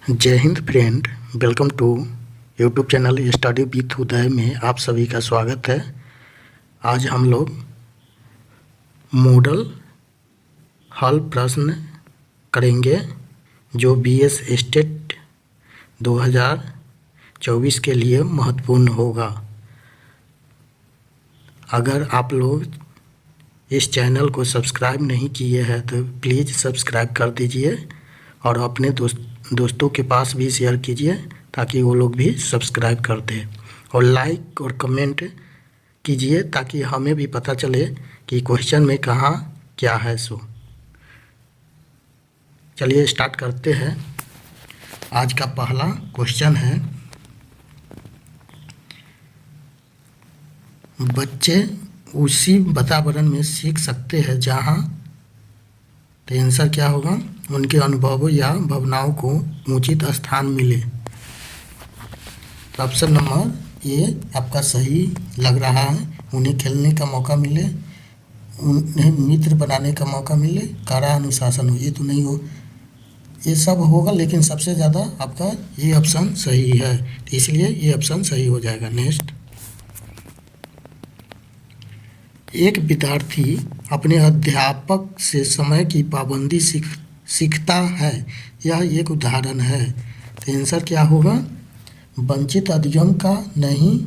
जय हिंद friend, welcome to YouTube channel study with Uday में आप सभी का स्वागत है। आज हम लोग मॉडल हल प्रश्न करेंगे जो बीएस स्टेट 2024 के लिए महत्वपूर्ण होगा। अगर आप लोग इस चैनल को सब्सक्राइब नहीं किए हैं तो प्लीज़ सब्सक्राइब कर दीजिए और अपने दोस्तों के पास भी शेयर कीजिए ताकि वो लोग भी सब्सक्राइब कर दें और लाइक और कमेंट कीजिए ताकि हमें भी पता चले कि क्वेश्चन में कहाँ क्या है। सो चलिए स्टार्ट करते हैं। आज का पहला क्वेश्चन है, बच्चे उसी वातावरण में सीख सकते हैं जहाँ, तो आंसर क्या होगा, उनके अनुभवों या भावनाओं को उचित स्थान मिले। तो ऑप्शन नंबर ए आपका सही लग रहा है। उन्हें खेलने का मौका मिले, उन्हें मित्र बनाने का मौका मिले, कड़ा अनुशासन हो, ये तो नहीं हो, ये सब होगा, लेकिन सबसे ज़्यादा आपका ये ऑप्शन सही है, तो इसलिए ये ऑप्शन सही हो जाएगा। नेक्स्ट, एक विद्यार्थी अपने अध्यापक से समय की पाबंदी सीखता है, यह एक उदाहरण है। तो आंसर क्या होगा, वंचित अधिगम का नहीं,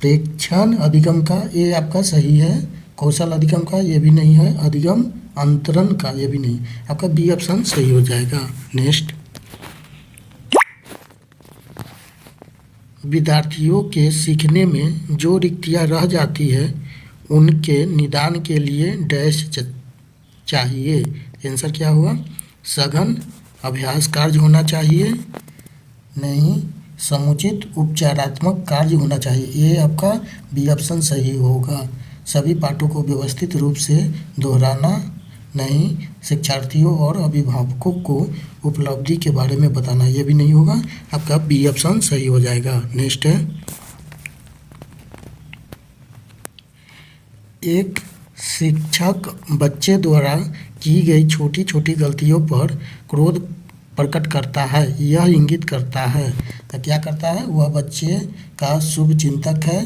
प्रेक्षण अधिगम का, ये आपका सही है। कौशल अधिगम का, ये भी नहीं है। अधिगम अंतरण का, ये भी नहीं, आपका बी ऑप्शन सही हो जाएगा। नेक्स्ट, विद्यार्थियों के सीखने में जो रिक्तियाँ रह जाती है उनके निदान के लिए डैश चाहिए। आंसर क्या हुआ, सघन अभ्यास कार्य होना चाहिए, नहीं, समुचित उपचारात्मक कार्य होना चाहिए, ये आपका बी ऑप्शन सही होगा। सभी पाठों को व्यवस्थित रूप से दोहराना, नहीं, शिक्षार्थियों और अभिभावकों को उपलब्धि के बारे में बताना, ये भी नहीं होगा, आपका बी ऑप्शन सही हो जाएगा। नेक्स्ट है, एक शिक्षक बच्चे द्वारा की गई छोटी छोटी गलतियों पर क्रोध प्रकट करता है, यह इंगित करता है, तो क्या करता है, वह बच्चे का शुभ चिंतक है,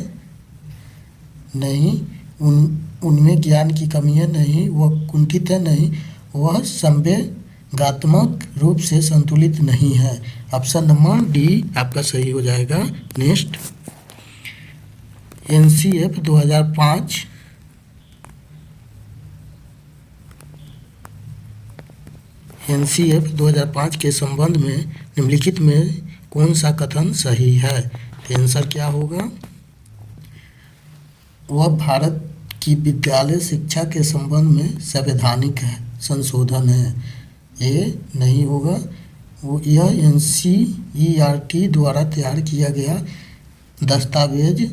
नहीं, उनमें ज्ञान की कमी है, नहीं, वह कुंठित है, नहीं, वह संवेगात्मक रूप से संतुलित नहीं है। ऑप्शन नंबर डी आपका सही हो जाएगा। नेक्स्ट, एनसीएफ 2005 एनसीएफ 2005 के संबंध में निम्नलिखित में कौन सा कथन सही है। तो आंसर क्या होगा, वह भारत की विद्यालय शिक्षा के संबंध में संवैधानिक है, संशोधन है, ये नहीं होगा। वो यह एनसीईआरटी द्वारा तैयार किया गया दस्तावेज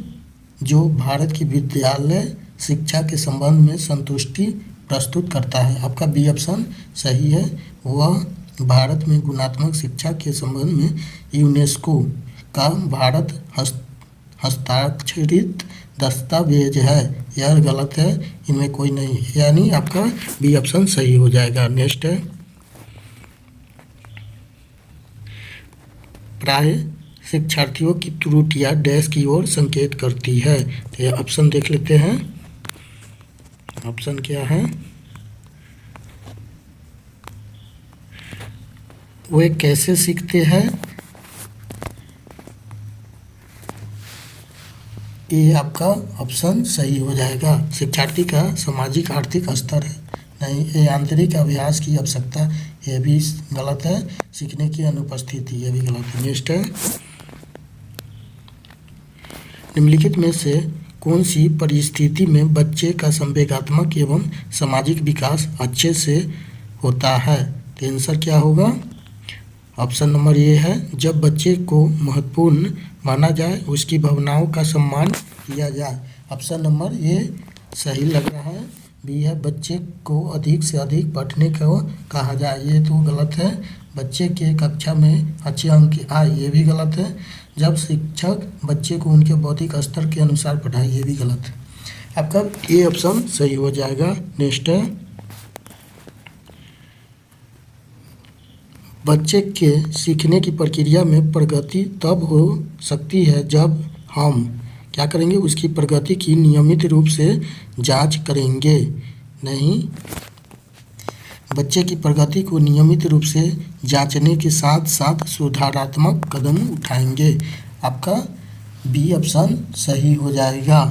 जो भारत की विद्यालय शिक्षा के संबंध में संतुष्टि प्रस्तुत करता है, आपका बी ऑप्शन सही है। वह भारत में गुणात्मक शिक्षा के संबंध में यूनेस्को का भारत हस्ताक्षरित दस्तावेज है, यह गलत है, इनमें कोई नहीं, यानी आपका बी ऑप्शन सही हो जाएगा। नेक्स्ट है, प्राय शिक्षार्थियों की त्रुटियां डैश की ओर संकेत करती है। तो यह ऑप्शन देख लेते हैं, ऑप्शन क्या है, वे कैसे सीखते हैं, ये आपका ऑप्शन सही हो जाएगा। शिक्षार्थी का सामाजिक आर्थिक स्तर है, नहीं, ये आंतरिक अभ्यास की आवश्यकता, ये भी गलत है। सीखने की अनुपस्थिति, ये भी गलत है। नेक्स्ट है, निम्नलिखित में से कौन सी परिस्थिति में बच्चे का संवेगात्मक एवं सामाजिक विकास अच्छे से होता है। तो आंसर क्या होगा, ऑप्शन नंबर ए है, जब बच्चे को महत्वपूर्ण माना जाए, उसकी भावनाओं का सम्मान किया जाए। ऑप्शन नंबर ए सही लग रहा है। बी है, बच्चे को अधिक से अधिक पढ़ने को कहा जाए, ये तो गलत है। बच्चे के कक्षा में अच्छे अंक आए, ये भी गलत है। जब शिक्षक बच्चे को उनके बौद्धिक स्तर के अनुसार पढ़ाए, ये भी गलत है, आपका ए ऑप्शन सही हो जाएगा। नेक्स्ट है, बच्चे के सीखने की प्रक्रिया में प्रगति तब हो सकती है जब हम क्या करेंगे, उसकी प्रगति की नियमित रूप से जांच करेंगे। नहीं, बच्चे की प्रगति को नियमित रूप से जांचने के साथ साथ सुधारात्मक कदम उठाएंगे। आपका बी ऑप्शन सही हो जाएगा।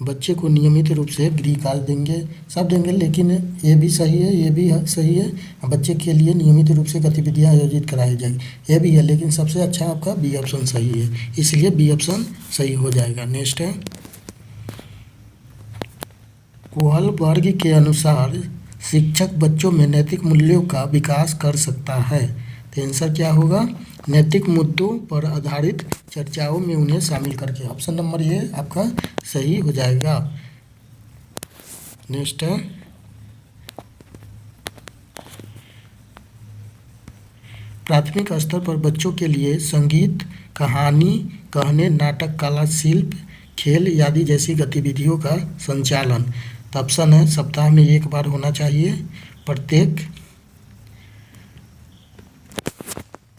बच्चे को नियमित रूप से गृह कार्य देंगे, सब देंगे, लेकिन ये भी सही है, ये भी सही है। बच्चे के लिए नियमित रूप से गतिविधियां आयोजित कराई जाएगी, ये भी है, लेकिन सबसे अच्छा आपका बी ऑप्शन सही है, इसलिए बी ऑप्शन सही हो जाएगा। नेक्स्ट है, कोहलबर्ग के अनुसार शिक्षक बच्चों में नैतिक मूल्यों का विकास कर सकता है। तो आंसर क्या होगा, नैतिक मुद्दों पर आधारित चर्चाओं में उन्हें शामिल करके। ऑप्शन नंबर ये आपका सही हो जाएगा। नेक्स्ट है, प्राथमिक स्तर पर बच्चों के लिए संगीत, कहानी कहने, नाटक, कला, शिल्प, खेल आदि जैसी गतिविधियों का संचालन। तो ऑप्शन है सप्ताह में एक बार होना चाहिए, प्रत्येक,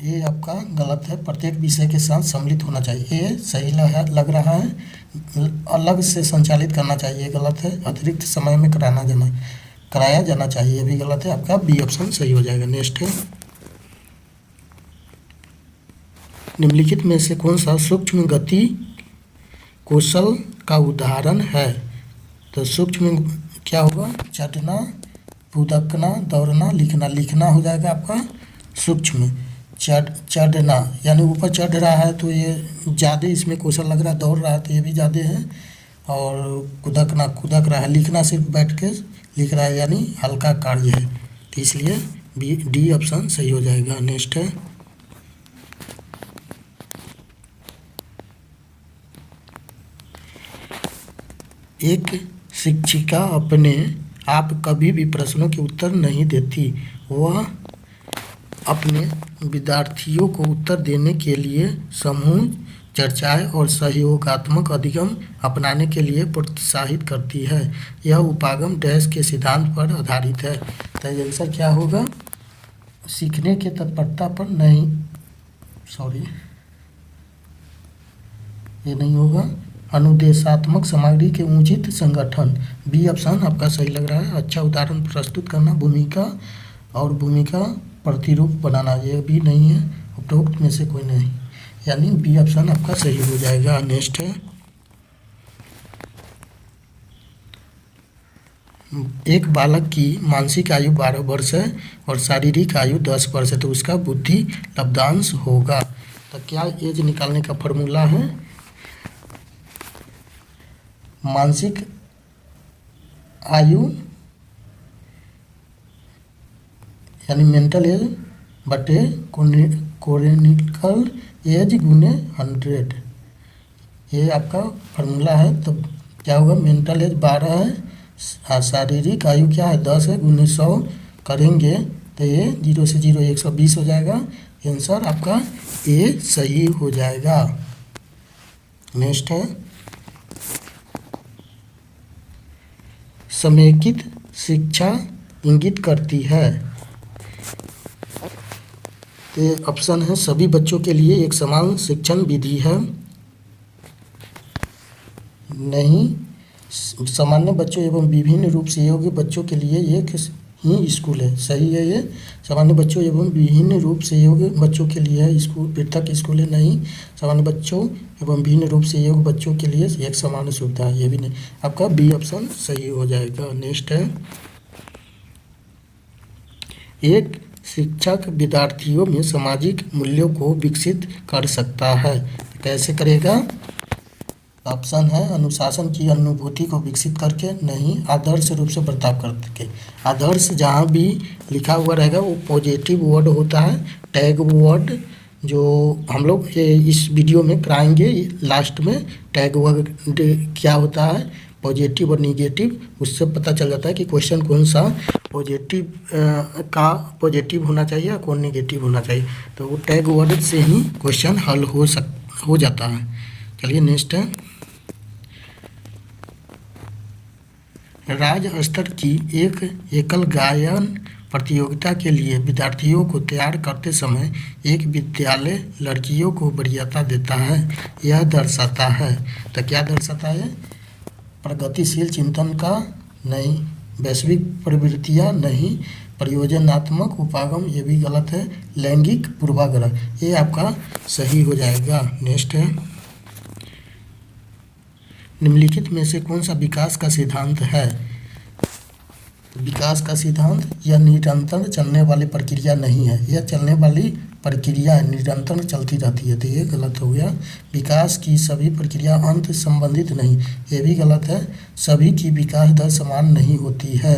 ये आपका गलत है, प्रत्येक विषय के साथ सम्मिलित होना चाहिए, ये सही लग रहा है, अलग से संचालित करना चाहिए, गलत है, अतिरिक्त समय में कराया जाना चाहिए, ये भी गलत है, आपका बी ऑप्शन सही हो जाएगा। नेक्स्ट है, निम्नलिखित में से कौन सा सूक्ष्म गति कौशल का उदाहरण है। तो सूक्ष्म क्या होगा, चढ़ना, कूदना, दौड़ना, लिखना। लिखना हो जाएगा आपका सूक्ष्म। चढ़ना यानी ऊपर चढ़ रहा है तो ये ज़्यादा इसमें कौशल लग रहा है, दौड़ रहा है तो ये भी ज़्यादा है, और कूदक रहा है। लिखना सिर्फ बैठ के लिख रहा है यानी हल्का कार्य है, तो इसलिए डी ऑप्शन सही हो जाएगा। नेक्स्ट है, एक शिक्षिका अपने आप कभी भी प्रश्नों के उत्तर नहीं देती, वह अपने विद्यार्थियों को उत्तर देने के लिए समूह चर्चाएं और सहयोगात्मक अधिगम अपनाने के लिए प्रोत्साहित करती है। यह उपागम डैश के सिद्धांत पर आधारित है। तो आंसर क्या होगा, सीखने के तत्परता पर नहीं, सॉरी ये नहीं होगा, अनुदेशात्मक सामग्री के उचित संगठन। बी ऑप्शन आपका सही लग रहा है। अच्छा उदाहरण प्रस्तुत करना, भूमिका और भूमिका प्रतिरूप बनाना, ये भी नहीं है, उपरोक्त में से कोई नहीं, यानी बी ऑप्शन आपका सही हो जाएगा। नेक्स्ट है, एक बालक की मानसिक आयु 12 वर्ष है और शारीरिक आयु 10 वर्ष है, तो उसका बुद्धि लब्धांश होगा। तो क्या एज निकालने का फॉर्मूला है, मानसिक आयु यानी मेंटल एज बटे कोनिकल एज गुने 100, ये आपका फार्मूला है। तो क्या होगा, मेंटल एज 12 है, शारीरिक आयु क्या है 10 है, गुने 100 करेंगे तो ये 0 से 0 120 हो जाएगा। आंसर आपका ए सही हो जाएगा। नेक्स्ट है, समेकित शिक्षा इंगित करती है। तो ऑप्शन है सभी बच्चों के लिए एक समान शिक्षण विधि है, नहीं, सामान्य बच्चों एवं विभिन्न रूप से योग्य बच्चों के लिए एक ही स्कूल है, सही है ये, सामान्य बच्चों एवं विभिन्न रूप से योग्य बच्चों के लिए स्कूल पृथक स्कूल है, नहीं, सामान्य बच्चों एवं विभिन्न रूप से योग्य बच्चों के लिए एक समान सुविधा है, ये भी नहीं, आपका बी ऑप्शन सही हो जाएगा। नेक्स्ट है, एक शिक्षक विद्यार्थियों में सामाजिक मूल्यों को विकसित कर सकता है, कैसे करेगा, ऑप्शन है अनुशासन की अनुभूति को विकसित करके, नहीं, आदर्श रूप से बर्ताव करके। आदर्श जहाँ भी लिखा हुआ रहेगा वो पॉजिटिव वर्ड होता है, टैग वर्ड जो हम लोग इस वीडियो में कराएंगे लास्ट में, टैग वर्ड क्या होता है, पॉजिटिव और निगेटिव, उससे पता चल जाता है कि क्वेश्चन कौन सा पॉजिटिव का पॉजिटिव होना चाहिए या कौन निगेटिव होना चाहिए, तो वो टैग वर्ड से ही क्वेश्चन हल हो जाता है। चलिए नेक्स्ट है, राज्य स्तर की एक एकल गायन प्रतियोगिता के लिए विद्यार्थियों को तैयार करते समय एक विद्यालय लड़कियों को वरीयता देता है। यह दर्शाता है, तो क्या दर्शाता है? प्रगतिशील चिंतन का नहीं, वैश्विक प्रवृत्तियाँ नहीं, परियोजनात्मक उपागम, ये भी गलत है, लैंगिक पूर्वाग्रह, ये आपका सही हो जाएगा। नेक्स्ट है, निम्नलिखित में से कौन सा विकास का सिद्धांत है? विकास का सिद्धांत यह निरंतर चलने वाली प्रक्रिया नहीं है, यह चलने वाली प्रक्रिया है, निरंतर चलती रहती है, तो ये गलत हो गया। विकास की सभी प्रक्रिया अंत संबंधित नहीं, ये भी गलत है। सभी की विकास दर समान नहीं होती है,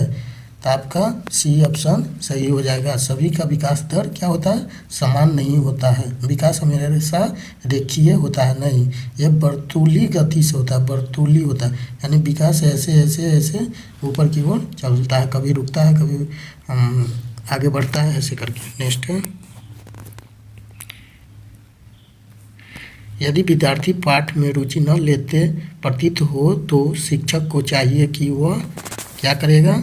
तो आपका सी ऑप्शन सही हो जाएगा। सभी का विकास दर क्या होता है? समान नहीं होता है। विकास हमेशा रेखीय होता है नहीं, यह वर्तुली गति से होता है, वर्तुली होता है, यानी विकास ऐसे ऐसे ऐसे ऊपर की ओर चलता है, कभी रुकता है, कभी आगे बढ़ता है, ऐसे करके। नेक्स्ट है, यदि विद्यार्थी पाठ में रुचि न लेते प्रतीत हो तो शिक्षक को चाहिए कि वह क्या करेगा?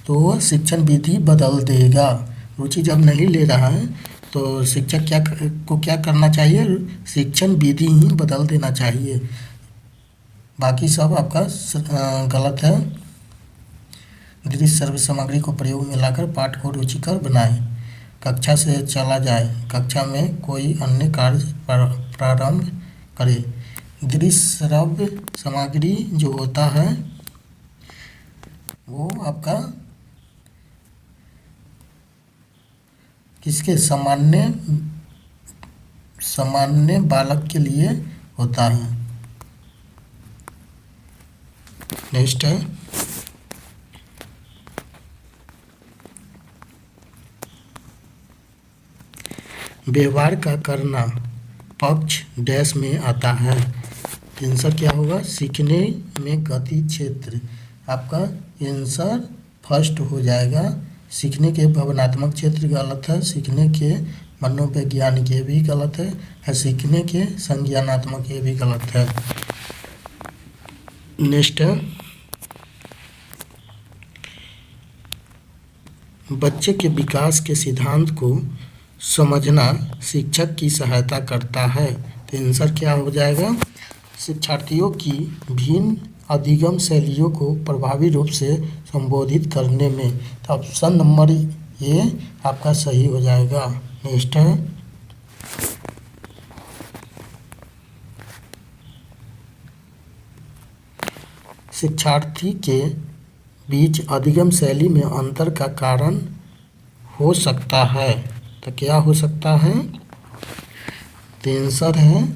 तो वह शिक्षण विधि बदल देगा। रुचि जब नहीं ले रहा है तो शिक्षक क्या करना चाहिए? शिक्षण विधि ही बदल देना चाहिए। बाकी सब आपका गलत है। दृश्य सर्व सामग्री को प्रयोग में लाकर पाठ को रुचिकर बनाएं। कक्षा से चला जाए, कक्षा में कोई अन्य कार्य प्रारंभ करे। दृश्य श्रव्य सामग्री जो होता है वो आपका किसके? सामान्य बालक के लिए होता है। नेक्स्ट है, व्यवहार का करना पक्ष डैश में आता है। आंसर क्या होगा? सीखने में गति क्षेत्र, आपका आंसर फर्स्ट हो जाएगा। सीखने के भावनात्मक क्षेत्र गलत है, सीखने के मनोवैज्ञानिक ये भी गलत है, सीखने के संज्ञानात्मक ये भी गलत है। नेक्स्ट है, बच्चे के विकास के सिद्धांत को समझना शिक्षक की सहायता करता है, तो आंसर क्या हो जाएगा? शिक्षार्थियों की भिन्न अधिगम शैलियों को प्रभावी रूप से संबोधित करने में, तो ऑप्शन नंबर ये आपका सही हो जाएगा। नेक्स्ट है, शिक्षार्थी के बीच अधिगम शैली में अंतर का कारण हो सकता है, तो क्या हो सकता है? तो आंसर है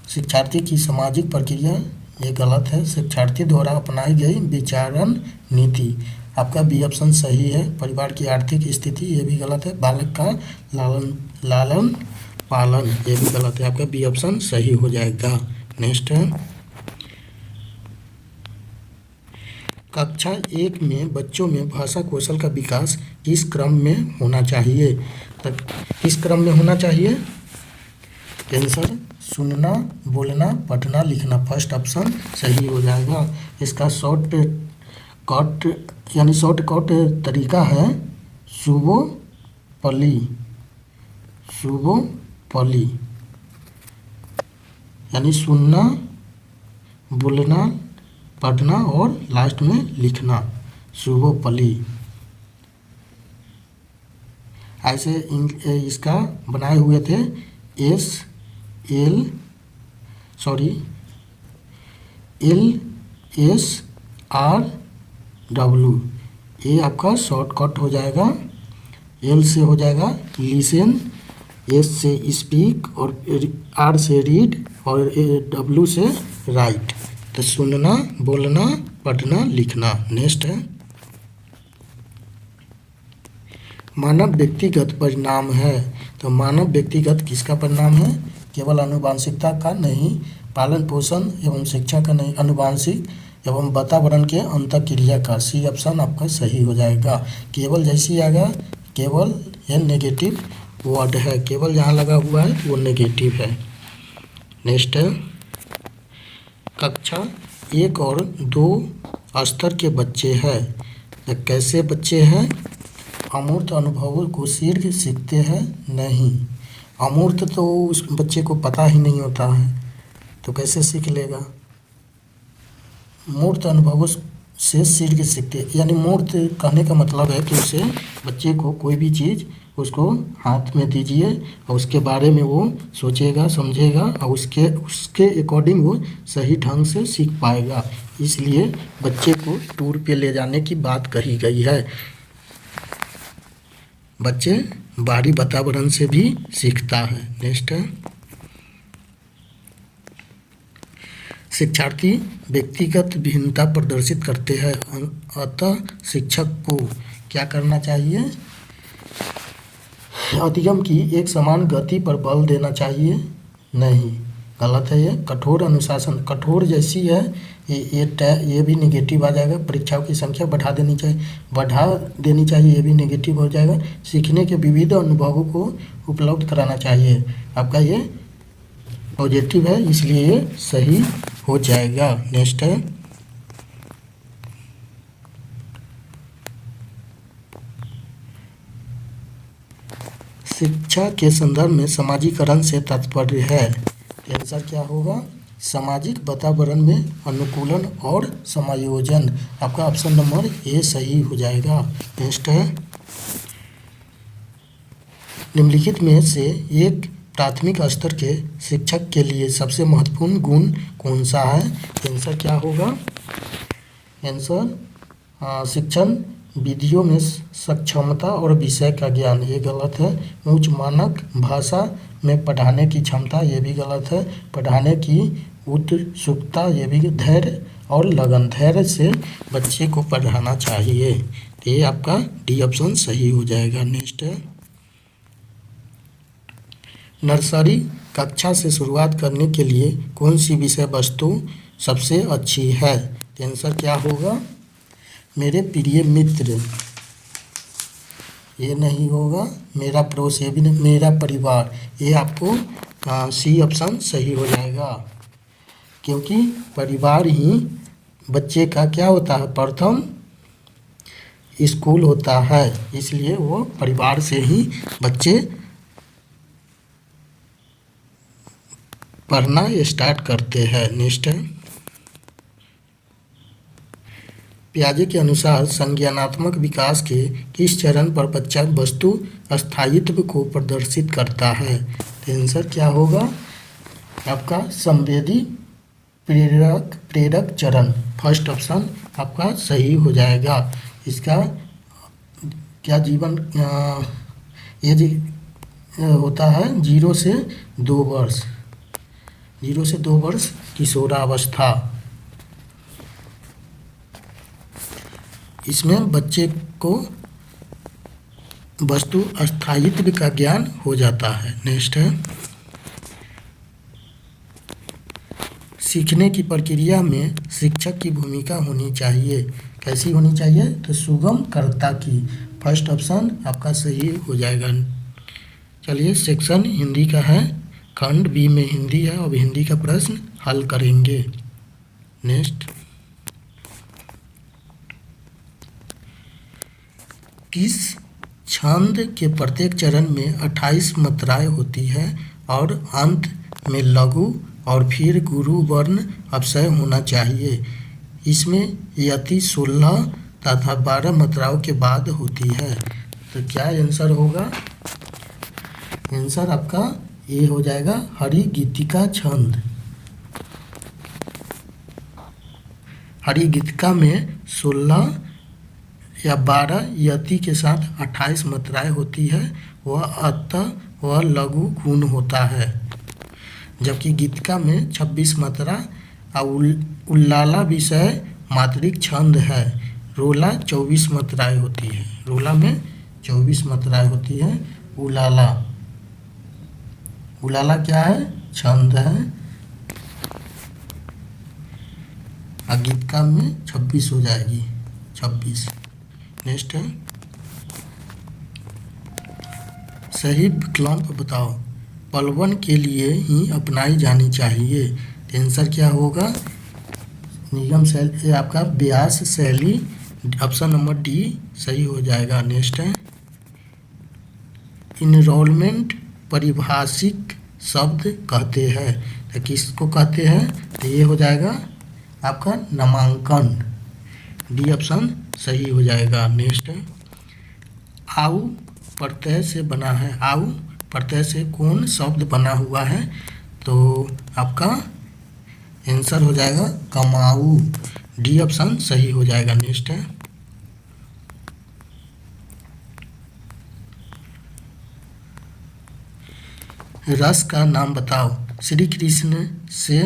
शिक्षार्थी की सामाजिक प्रक्रिया, ये गलत है। शिक्षार्थी द्वारा अपनाई गई विचारण नीति, आपका बी ऑप्शन सही है। परिवार की आर्थिक स्थिति, ये भी गलत है। बालक का लालन पालन, ये भी गलत है, आपका बी ऑप्शन सही हो जाएगा। नेक्स्ट है, कक्षा 1 में बच्चों में भाषा कौशल का विकास किस क्रम में होना चाहिए? तो किस क्रम में होना चाहिए? आंसर सुनना, बोलना, पढ़ना, लिखना, फर्स्ट ऑप्शन सही हो जाएगा। इसका शॉर्टकट तरीका है शुभोपली, यानी सुनना, बोलना, पढ़ना और लास्ट में लिखना, शुभोपली। ऐसे इसका बनाए हुए थे LSRW, ये आपका शॉर्टकट हो जाएगा। L से हो जाएगा लिसन, S से स्पीक और R से रीड और W से राइट, तो सुनना, बोलना, पढ़ना, लिखना। नेक्स्ट है, मानव व्यक्तिगत परिणाम है, तो मानव व्यक्तिगत किसका परिणाम है? केवल आनुवांशिकता का नहीं, पालन पोषण एवं शिक्षा का नहीं, आनुवांशिक एवं वातावरण के अंतःक्रिया का। सी ऑप्शन आपका सही हो जाएगा। केवल जैसी आएगा, केवल ये नेगेटिव वर्ड है, केवल जहाँ लगा हुआ है वो नेगेटिव है। नेक्स्ट है, कक्षा 1 और 2 स्तर के बच्चे हैं। तो कैसे बच्चे हैं? अमूर्त अनुभवों को शीघ्र सीखते हैं नहीं। अमूर्त तो उस बच्चे को पता ही नहीं होता है, तो कैसे सीख लेगा? मूर्त अनुभवों से शीघ्र सीखते, यानी मूर्त कहने का मतलब है कि उसे बच्चे को कोई भी चीज़ उसको हाथ में दीजिए और उसके बारे में वो सोचेगा, समझेगा और उसके अकॉर्डिंग वो सही ढंग से सीख पाएगा। इसलिए बच्चे को टूर पे ले जाने की बात कही गई है। बच्चे बाहरी वातावरण से भी सीखता है। नेक्स्ट है, शिक्षार्थी व्यक्तिगत भिन्नता प्रदर्शित करते हैं, अतः शिक्षक को क्या करना चाहिए? अधिगम की एक समान गति पर बल देना चाहिए नहीं, गलत है ये। कठोर अनुशासन, कठोर जैसी है ये भी नेगेटिव आ जाएगा। परीक्षाओं की संख्या बढ़ा देनी चाहिए, ये भी नेगेटिव हो जाएगा। सीखने के विविध अनुभवों को उपलब्ध कराना चाहिए, आपका ये पॉजिटिव है, इसलिए ये सही हो जाएगा। नेक्स्ट है, शिक्षा के संदर्भ में सामाजिकरण से तात्पर्य है। आंसर क्या होगा? सामाजिक वातावरण में अनुकूलन और समायोजन, आपका ऑप्शन नंबर ए सही हो जाएगा। नेक्स्ट है, निम्नलिखित में से एक प्राथमिक स्तर के शिक्षक के लिए सबसे महत्वपूर्ण गुण कौन सा है? आंसर क्या होगा? आंसर शिक्षण विधियों में सक्षमता और विषय का ज्ञान, ये गलत है। उच्च मानक भाषा में पढ़ाने की क्षमता, ये भी गलत है। पढ़ाने की उत्सुकता, ये भी। धैर्य और लगन, धैर्य से बच्चे को पढ़ाना चाहिए, ये आपका डी ऑप्शन सही हो जाएगा। नेक्स्ट है, नर्सरी कक्षा से शुरुआत करने के लिए कौन सी विषय वस्तु सबसे अच्छी है? आंसर क्या होगा? मेरे प्रिय मित्र, ये नहीं होगा। मेरा पड़ोस, ये भी नहीं। मेरा परिवार, ये आपको सी ऑप्शन सही हो जाएगा, क्योंकि परिवार ही बच्चे का क्या होता है? प्रथम स्कूल होता है, इसलिए वो परिवार से ही बच्चे पढ़ना स्टार्ट करते हैं। नेक्स्ट है, पियाजे के अनुसार संज्ञानात्मक विकास के किस चरण पर बच्चा वस्तु स्थायित्व को प्रदर्शित करता है? आंसर क्या होगा? आपका संवेदी प्रेरक चरण, फर्स्ट ऑप्शन आपका सही हो जाएगा। इसका क्या जीवन होता है 0 से 2 वर्ष, 0 से 2 वर्ष किशोरावस्था। इसमें बच्चे को वस्तु स्थायित्व का ज्ञान हो जाता है। नेक्स्ट है, सीखने की प्रक्रिया में शिक्षक की भूमिका होनी चाहिए, कैसी होनी चाहिए? तो सुगमकर्ता की, फर्स्ट ऑप्शन आपका सही हो जाएगा। चलिए, सेक्शन हिंदी का है, खंड बी में हिंदी है, अब हिंदी का प्रश्न हल करेंगे। नेक्स्ट, किस छंद के प्रत्येक चरण में 28 मात्राएं होती है और अंत में लघु और फिर गुरु वर्ण अपशय होना चाहिए? इसमें यति 16 तथा 12 मात्राओं के बाद होती है। तो क्या आंसर होगा? आंसर आपका ये हो जाएगा, हरिगीतिका छंद। हरिगीतिका में 16 या 12 यति के साथ 28 मात्राएं होती है, वह अतः वह लघु गुण होता है। जबकि गीतिका में 26 मात्रा और उल्लाला विषय मात्रिक छंद है। रोला 24 मात्राएं होती है, रोला में 24 मात्राएं होती है। उलाला क्या है? छंद है। गीतिका में 26 हो जाएगी, 26। नेक्स्ट है, सही विकल्प बताओ, पलवन के लिए ही अपनाई जानी चाहिए। आंसर क्या होगा? निगम शैली, ये आपका ब्यास शैली, ऑप्शन नंबर डी सही हो जाएगा। नेक्स्ट है इनरोलमेंट परिभाषिक शब्द कहते हैं, तो किसको कहते हैं, तो ये हो जाएगा आपका नामांकन, डी ऑप्शन सही हो जाएगा। नेक्स्ट है आउ प्रत्यय से बना है, आउ प्रत्यय से कौन शब्द बना हुआ है, तो आपका आंसर हो जाएगा कमाऊ, डी ऑप्शन सही हो जाएगा। नेक्स्ट है रस का नाम बताओ। श्री कृष्ण से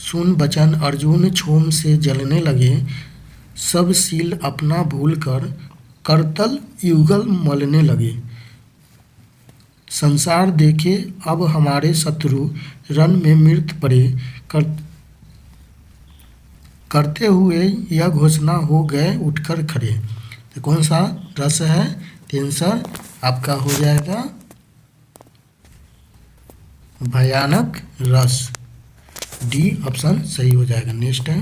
सुन बचन अर्जुन क्षोम से जलने लगे, सब शील अपना भूल कर करतल युगल मलने लगे। संसार देखे अब हमारे शत्रु रण में मृत पड़े, करते हुए यह घोषणा हो गए उठकर खड़े। तो कौन सा रस है, आंसर आपका हो जाएगा भयानक रस, डी ऑप्शन सही हो जाएगा। नेक्स्ट है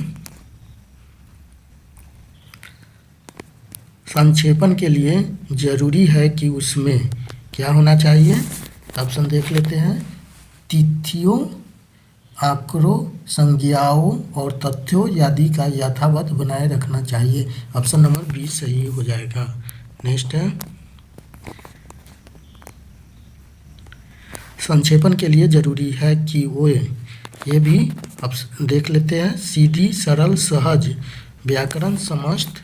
संक्षेपण के लिए जरूरी है कि उसमें क्या होना चाहिए, ऑप्शन देख लेते हैं। तिथियों, आंकड़ों, संज्ञाओं और तथ्यों आदि का यथावत बनाए रखना चाहिए, ऑप्शन नंबर बी सही हो जाएगा। नेक्स्ट है संक्षेपण के लिए जरूरी है कि वो, ये भी अब देख लेते हैं। सीधी सरल सहज व्याकरण समस्त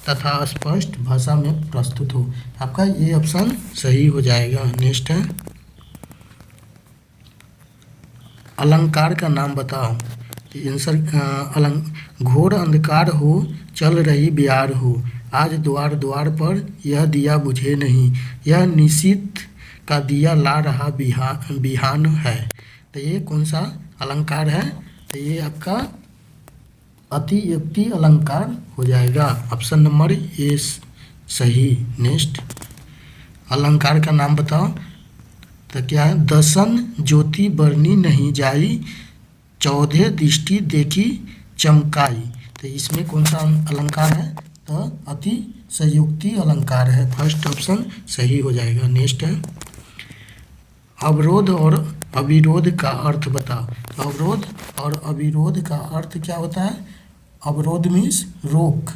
तथा स्पष्ट भाषा में प्रस्तुत हो, आपका ये ऑप्शन सही हो जाएगा। नेक्स्ट है अलंकार का नाम बताओ। आंसर घोर अंधकार हो चल रही बिहार हो, आज द्वार द्वार पर यह दिया बुझे नहीं, यह निशित का दिया ला रहा बिहान है। तो ये कौन सा अलंकार है, तो ये आपका अतियुक्ति अलंकार हो जाएगा, ऑप्शन नंबर ए सही। नेक्स्ट अलंकार का नाम बताओ, तो क्या है दसन ज्योति बरनी नहीं जाई, चौदह दृष्टि देखी चमकाई। तो इसमें कौन सा अलंकार है, तो अति संयुक्ति अलंकार है, फर्स्ट ऑप्शन सही हो जाएगा। नेक्स्ट है अवरोध और अविरोध का अर्थ बताओ। तो अवरोध और अविरोध का अर्थ क्या होता है, अवरोध मीन्स रोक,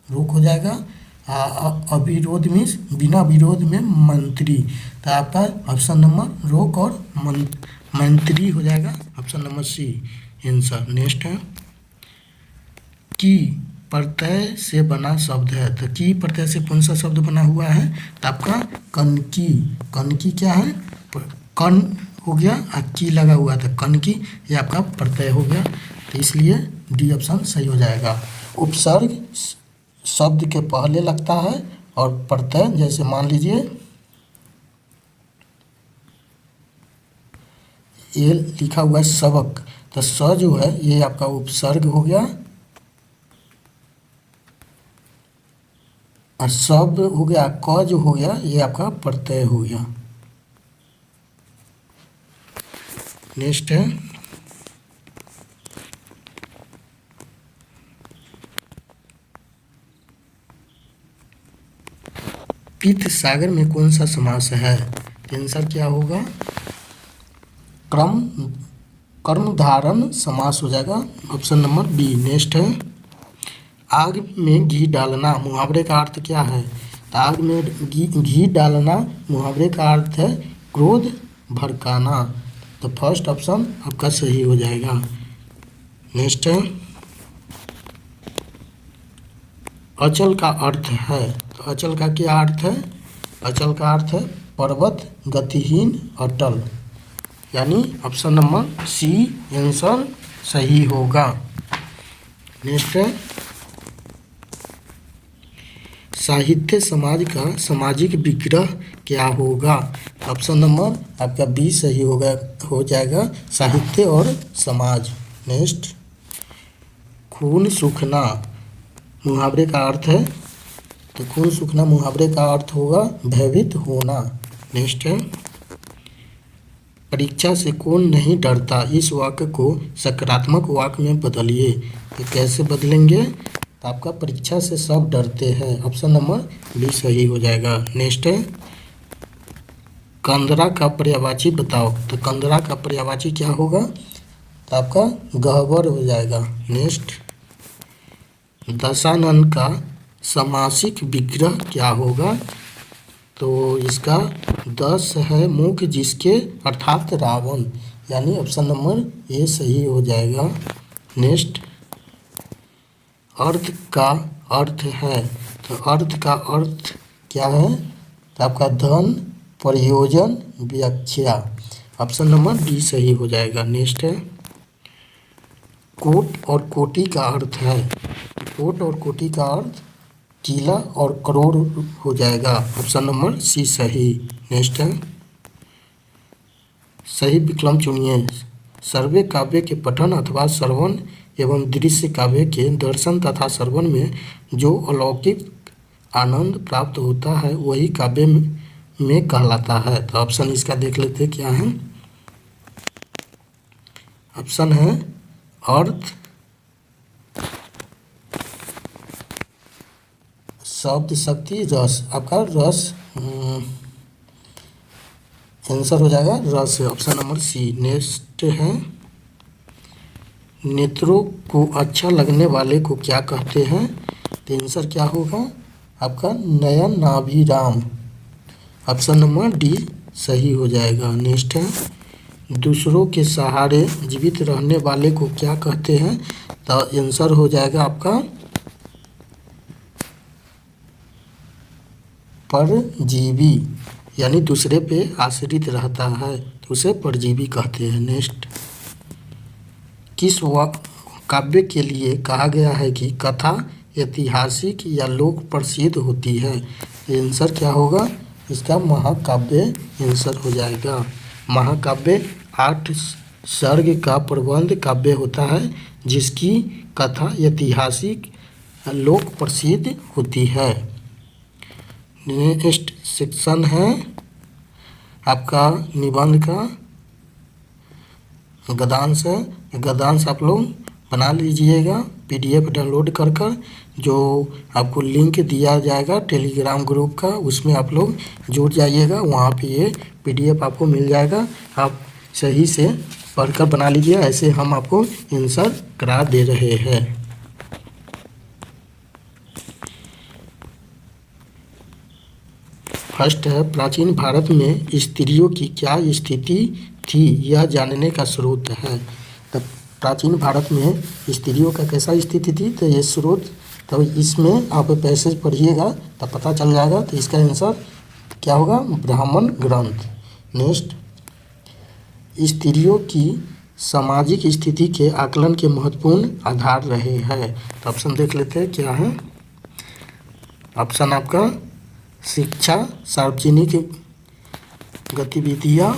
रोक हो जाएगा, अविरोध मीन्स बिना विरोध में मंत्री, तो आपका ऑप्शन नंबर रोक और मंत्री हो जाएगा, option number C answer. Next है की प्रत्यय से बना शब्द है, तो की प्रत्यय से कौन सा शब्द बना हुआ है, तो आपका कनकी, कनकी क्या है, कन हो गया, की लगा हुआ था कनकी, ये आपका प्रत्यय हो गया, तो इसलिए डी ऑप्शन सही हो जाएगा। उपसर्ग शब्द के पहले लगता है और प्रत्यय, जैसे मान लीजिए ये लिखा हुआ है सबक, तो स जो है ये आपका उपसर्ग हो गया और शब्द हो गया, क जो हो गया ये आपका प्रत्यय हो गया। नेक्स्ट है पित्त सागर में कौन सा समास है, आंसर क्या होगा, कर्मधारय समास हो जाएगा, ऑप्शन नंबर बी। नेक्स्ट है आग में घी डालना, मुहावरे का अर्थ क्या है, तो आग में घी डालना मुहावरे का अर्थ है क्रोध भड़काना, तो फर्स्ट ऑप्शन आपका सही हो जाएगा। नेक्स्ट है अचल का अर्थ है, तो अचल का क्या अर्थ है, अचल का अर्थ है पर्वत, गतिहीन, अटल, यानी ऑप्शन नंबर सी आंसर सही होगा। नेक्स्ट है साहित्य समाज का सामाजिक विग्रह क्या होगा, ऑप्शन नंबर आपका बी सही होगा, हो जाएगा साहित्य और समाज। नेक्स्ट खून सूखना मुहावरे का अर्थ है, तो खून सूखना मुहावरे का अर्थ होगा भयभीत होना। नेक्स्ट है परीक्षा से कौन नहीं डरता, इस वाक्य को सकारात्मक वाक्य में बदलिए। तो कैसे बदलेंगे? तो आपका परीक्षा से सब डरते हैं, ऑप्शन नंबर बी सही हो जाएगा। नेक्स्ट है कंदरा का पर्यायवाची बताओ। तो कंदरा का पर्यायवाची क्या होगा? तो आपका गह्वर हो जाएगा। नेक्स्ट दशानन का समासिक विग्रह क्या होगा? तो इसका 10 है मुख जिसके अर्थात रावण, यानी ऑप्शन नंबर ए सही हो जाएगा। नेक्स्ट अर्थ का अर्थ है, तो अर्थ का अर्थ क्या है? तो आपका धन, प्रयोजन, व्याख्या, ऑप्शन नंबर डी सही हो जाएगा। नेक्स्ट है कोट और कोटि का अर्थ है, कोट और कोटि का अर्थ किला और करोड़ हो जाएगा, ऑप्शन नंबर सी सही। नेक्स्ट है सही विकल्प चुनिए। सर्वे काव्य के पठन अथवा श्रवण एवं दृश्य काव्य के दर्शन तथा श्रवण में जो अलौकिक आनंद प्राप्त होता है वही काव्य में कहलाता है। तो ऑप्शन इसका देख लेते हैं क्या है। ऑप्शन है अर्थ, शब्द, शक्ति, रस। आपका रस आंसर हो जाएगा रस, ऑप्शन नंबर सी। नेक्स्ट है नेत्रों को अच्छा लगने वाले को क्या कहते हैं? तो आंसर क्या होगा? आपका नयनाभिराम, ऑप्शन नंबर डी सही हो जाएगा। नेक्स्ट है दूसरों के सहारे जीवित रहने वाले को क्या कहते हैं? तो आंसर हो जाएगा आपका परजीवी, यानी दूसरे पे आश्रित रहता है तो उसे परजीवी कहते हैं। नेक्स्ट किस काव्य के लिए कहा गया है कि कथा ऐतिहासिक या लोक प्रसिद्ध होती है? आंसर क्या होगा? इसका महाकाव्य आंसर हो जाएगा। महाकाव्य 8 सर्ग का प्रबंध काव्य होता है जिसकी कथा ऐतिहासिक लोक प्रसिद्ध होती है। नेक्स्ट सेक्शन है आपका निबंध का गद्यांश है। गद्यांश आप लोग बना लीजिएगा पीडीएफ डाउनलोड कर कर, जो आपको लिंक दिया जाएगा टेलीग्राम ग्रुप का, उसमें आप लोग जुड़ जाइएगा, वहाँ पे ये पीडीएफ आपको मिल जाएगा। आप सही से पढ़कर बना लीजिए, ऐसे हम आपको आंसर करा दे रहे हैं। फर्स्ट है प्राचीन भारत में स्त्रियों की क्या स्थिति थी, यह जानने का स्रोत है। तो प्राचीन भारत में स्त्रियों का कैसा स्थिति थी, तो ये स्रोत, तो इसमें आप पैसेज पढ़िएगा तो पता चल जाएगा। तो इसका आंसर क्या होगा? ब्राह्मण ग्रंथ। नेक्स्ट स्त्रियों की सामाजिक स्थिति के आकलन के महत्वपूर्ण आधार रहे हैं। तो ऑप्शन देख लेते हैं क्या है। ऑप्शन आपका शिक्षा, सार्वजनिक गतिविधियाँ,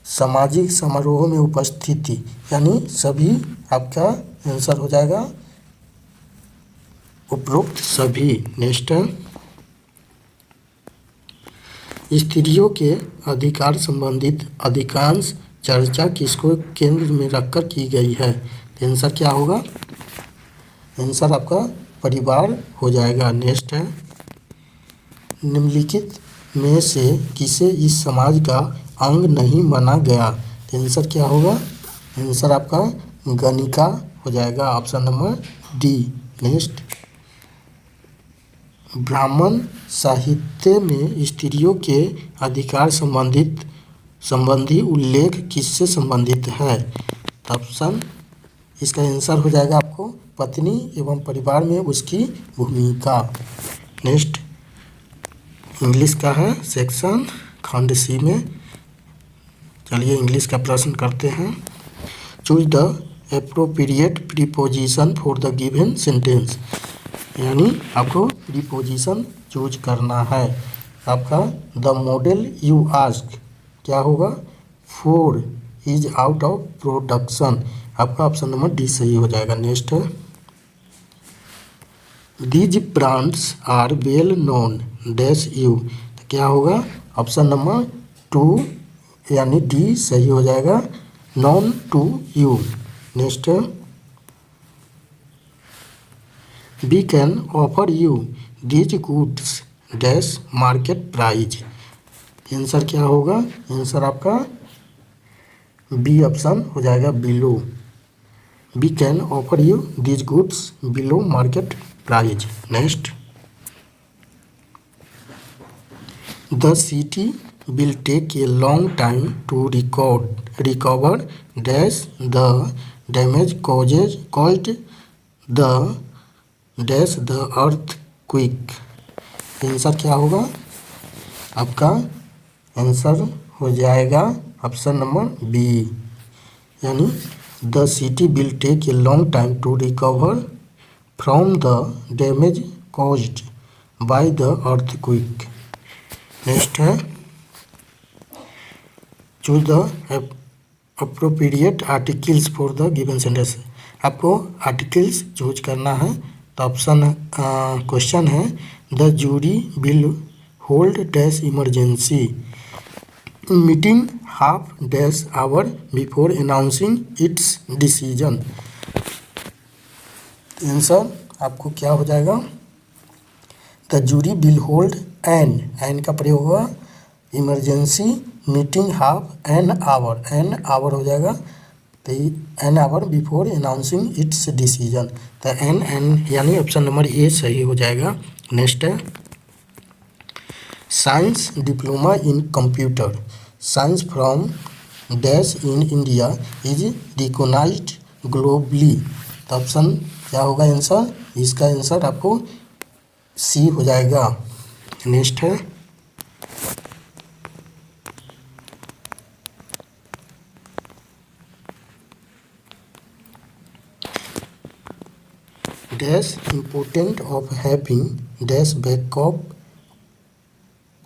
सामाजिक समारोह में उपस्थिति, यानी सभी आपका आंसर हो जाएगा उपरोक्त सभी। नेक्स्ट स्त्रियों के अधिकार संबंधित अधिकांश चर्चा किसको केंद्र में रखकर की गई है? आंसर क्या होगा? आंसर आपका परिवार हो जाएगा। नेक्स्ट है निम्नलिखित में से किसे इस समाज का अंग नहीं माना गया? आंसर क्या होगा? आंसर आपका गणिका हो जाएगा, ऑप्शन नंबर डी। नेक्स्ट ब्राह्मण साहित्य में स्त्रियों के अधिकार संबंधी उल्लेख किससे संबंधित है? ऑप्शन इसका आंसर हो जाएगा आपको पत्नी एवं परिवार में उसकी भूमिका। नेक्स्ट इंग्लिश का है सेक्शन खंड सी में। चलिए इंग्लिश का प्रश्न करते हैं। Choose the appropriate preposition for the given sentence, यानी आपको प्रीपोजिशन चूज करना है। आपका द मॉडल यू आस्क क्या होगा? 4 इज आउट ऑफ प्रोडक्शन, आपका ऑप्शन नंबर डी सही हो जाएगा। नेक्स्ट है these brands are well known dash you, तो क्या होगा? ऑप्शन नंबर 2 यानी डी सही हो जाएगा, नॉन टू यू। नेक्स्ट है, we can offer you these goods dash market price. Answer क्या होगा? आंसर आपका बी ऑप्शन हो जाएगा, below. We can offer you these goods below market price. Next, the city will take a long time to recover dash the damage caused the dash the earthquake. Answer क्या होगा? आपका answer हो जाएगा option number B, यानी the city will take a long time to recover from the damage caused by the earthquake. Next है, choose the appropriate articles for the given sentence. आपको articles choose करना है। तो option question है, the jury will hold dash emergency meeting half dash hour before announcing its decision. Answer आपको क्या हो जाएगा? The jury will hold an का प्रयोग होगा, emergency meeting half an hour हो जाएगा, तो an hour before announcing its decision. तो एन यानी ऑप्शन नंबर ए सही हो जाएगा। नेक्स्ट है, science diploma in computer science from dash in India is recognised globally. तो ऑप्शन क्या होगा आंसर? इसका आंसर आपको सी हो जाएगा। नेक्स्ट है, dash important of having dash backup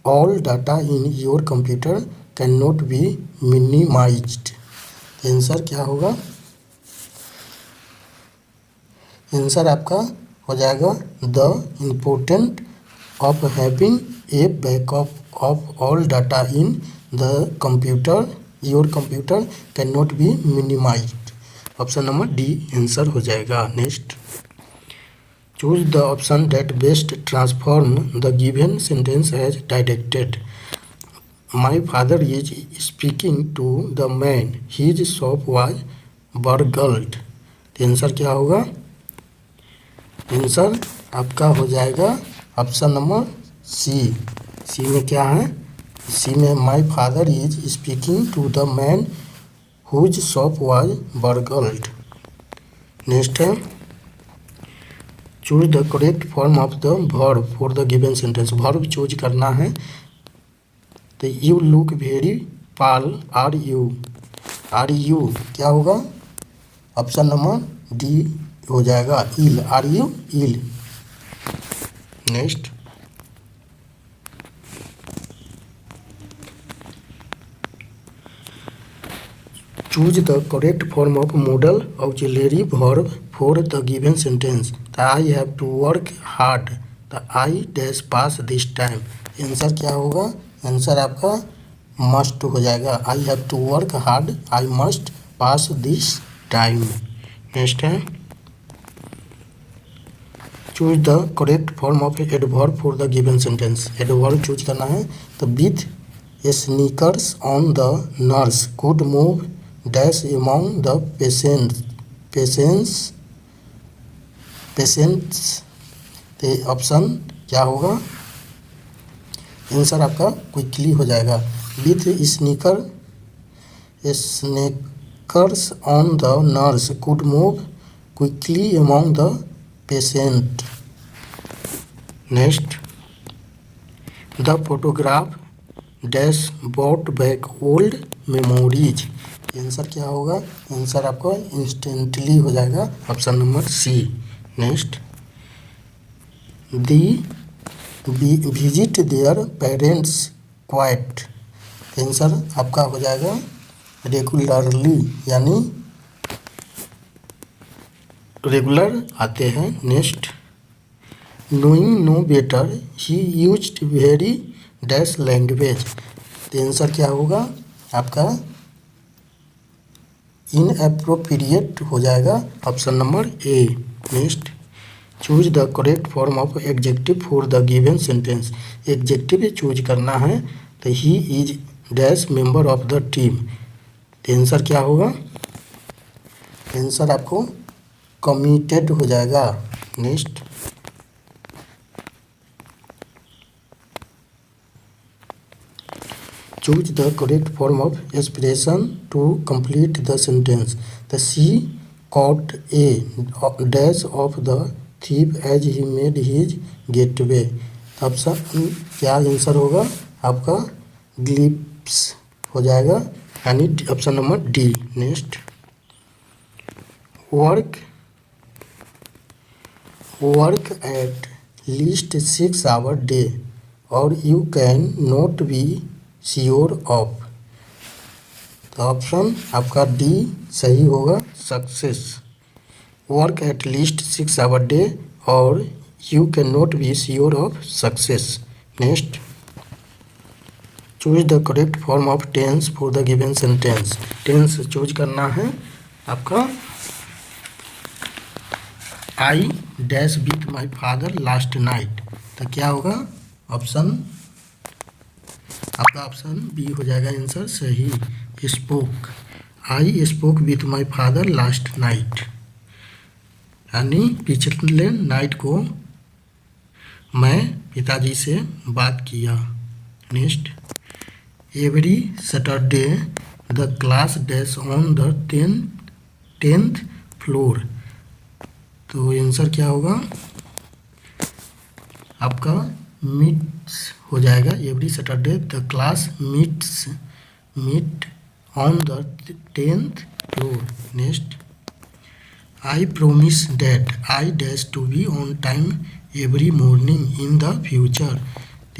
all data in your computer can not be minimised. Answer क्या होगा? आंसर आपका हो जाएगा, the important of having a backup of all data in the computer your computer can not be minimised. Option number D answer हो जाएगा। Next, choose the option that best transform the given sentence as directed. My father is speaking to the man his shop was burgled. Answer क्या होगा? Answer आपका हो जाएगा option number सी में क्या है? सी में my father is speaking to the man whose shop was burgled. Next है, choose the correct form of the verb for the given sentence. Verb choose करना है। तो you look very pale are you क्या होगा? Option number D हो जाएगा, ill are you ill. Next, choose the correct form of modal auxiliary verb for the given sentence. I have to work hard the I dash pass this time. Answer क्या होगा? Answer आपका must हो जाएगा, I have to work hard I must pass this time. Next है, choose the correct form of adverb for the given sentence. Adverb choose करना है। तो with sneakers on the nurse could move dash among the patients. तो option क्या होगा? Answer आपका quickly हो जाएगा, with sneakers on the nurse could move quickly among the patient. Next, the photograph dash brought back old memories. Answer क्या होगा? Answer आपको instantly हो जाएगा, option number C. Next, they visit their parents quite. Answer आपका हो जाएगा regularly, यानी regular आते हैं। Next, knowing no better he used very dash language. Answer क्या होगा? आपका इनएप्रोप्रिएट हो जाएगा option number A. Next, choose the correct form of adjective for the given sentence. Adjective choose करना है, तो he is dash member of the team. तो answer क्या होगा? आंसर आपको कमिटेड हो जाएगा। Next, choose the correct form of expression to complete the sentence. The she caught a dash of the thief as he made his getaway। Option क्या answer होगा आपका? ग्लिप्स हो जाएगा, यानी option number D. Next, work at least 6 hour day or you can not be sure of. तो option आपका D सही होगा, success. Work at least 6 hour day or you can not be sure of success. Next, choose the correct form of tense for the given sentence. Tense choose करना है आपका। I dash with my father last night. तो क्या होगा? Option आपका option B हो जाएगा answer सही। Spoke, I spoke with my father last night, यानी पिछले नाइट को मैं पिताजी से बात किया। Next, every Saturday the class dash on the 10th floor. तो आंसर क्या होगा आपका? मीट्स हो जाएगा। Every Saturday the class meet on the 10th floor. Next, I promise that I dash to be on time every morning in the future.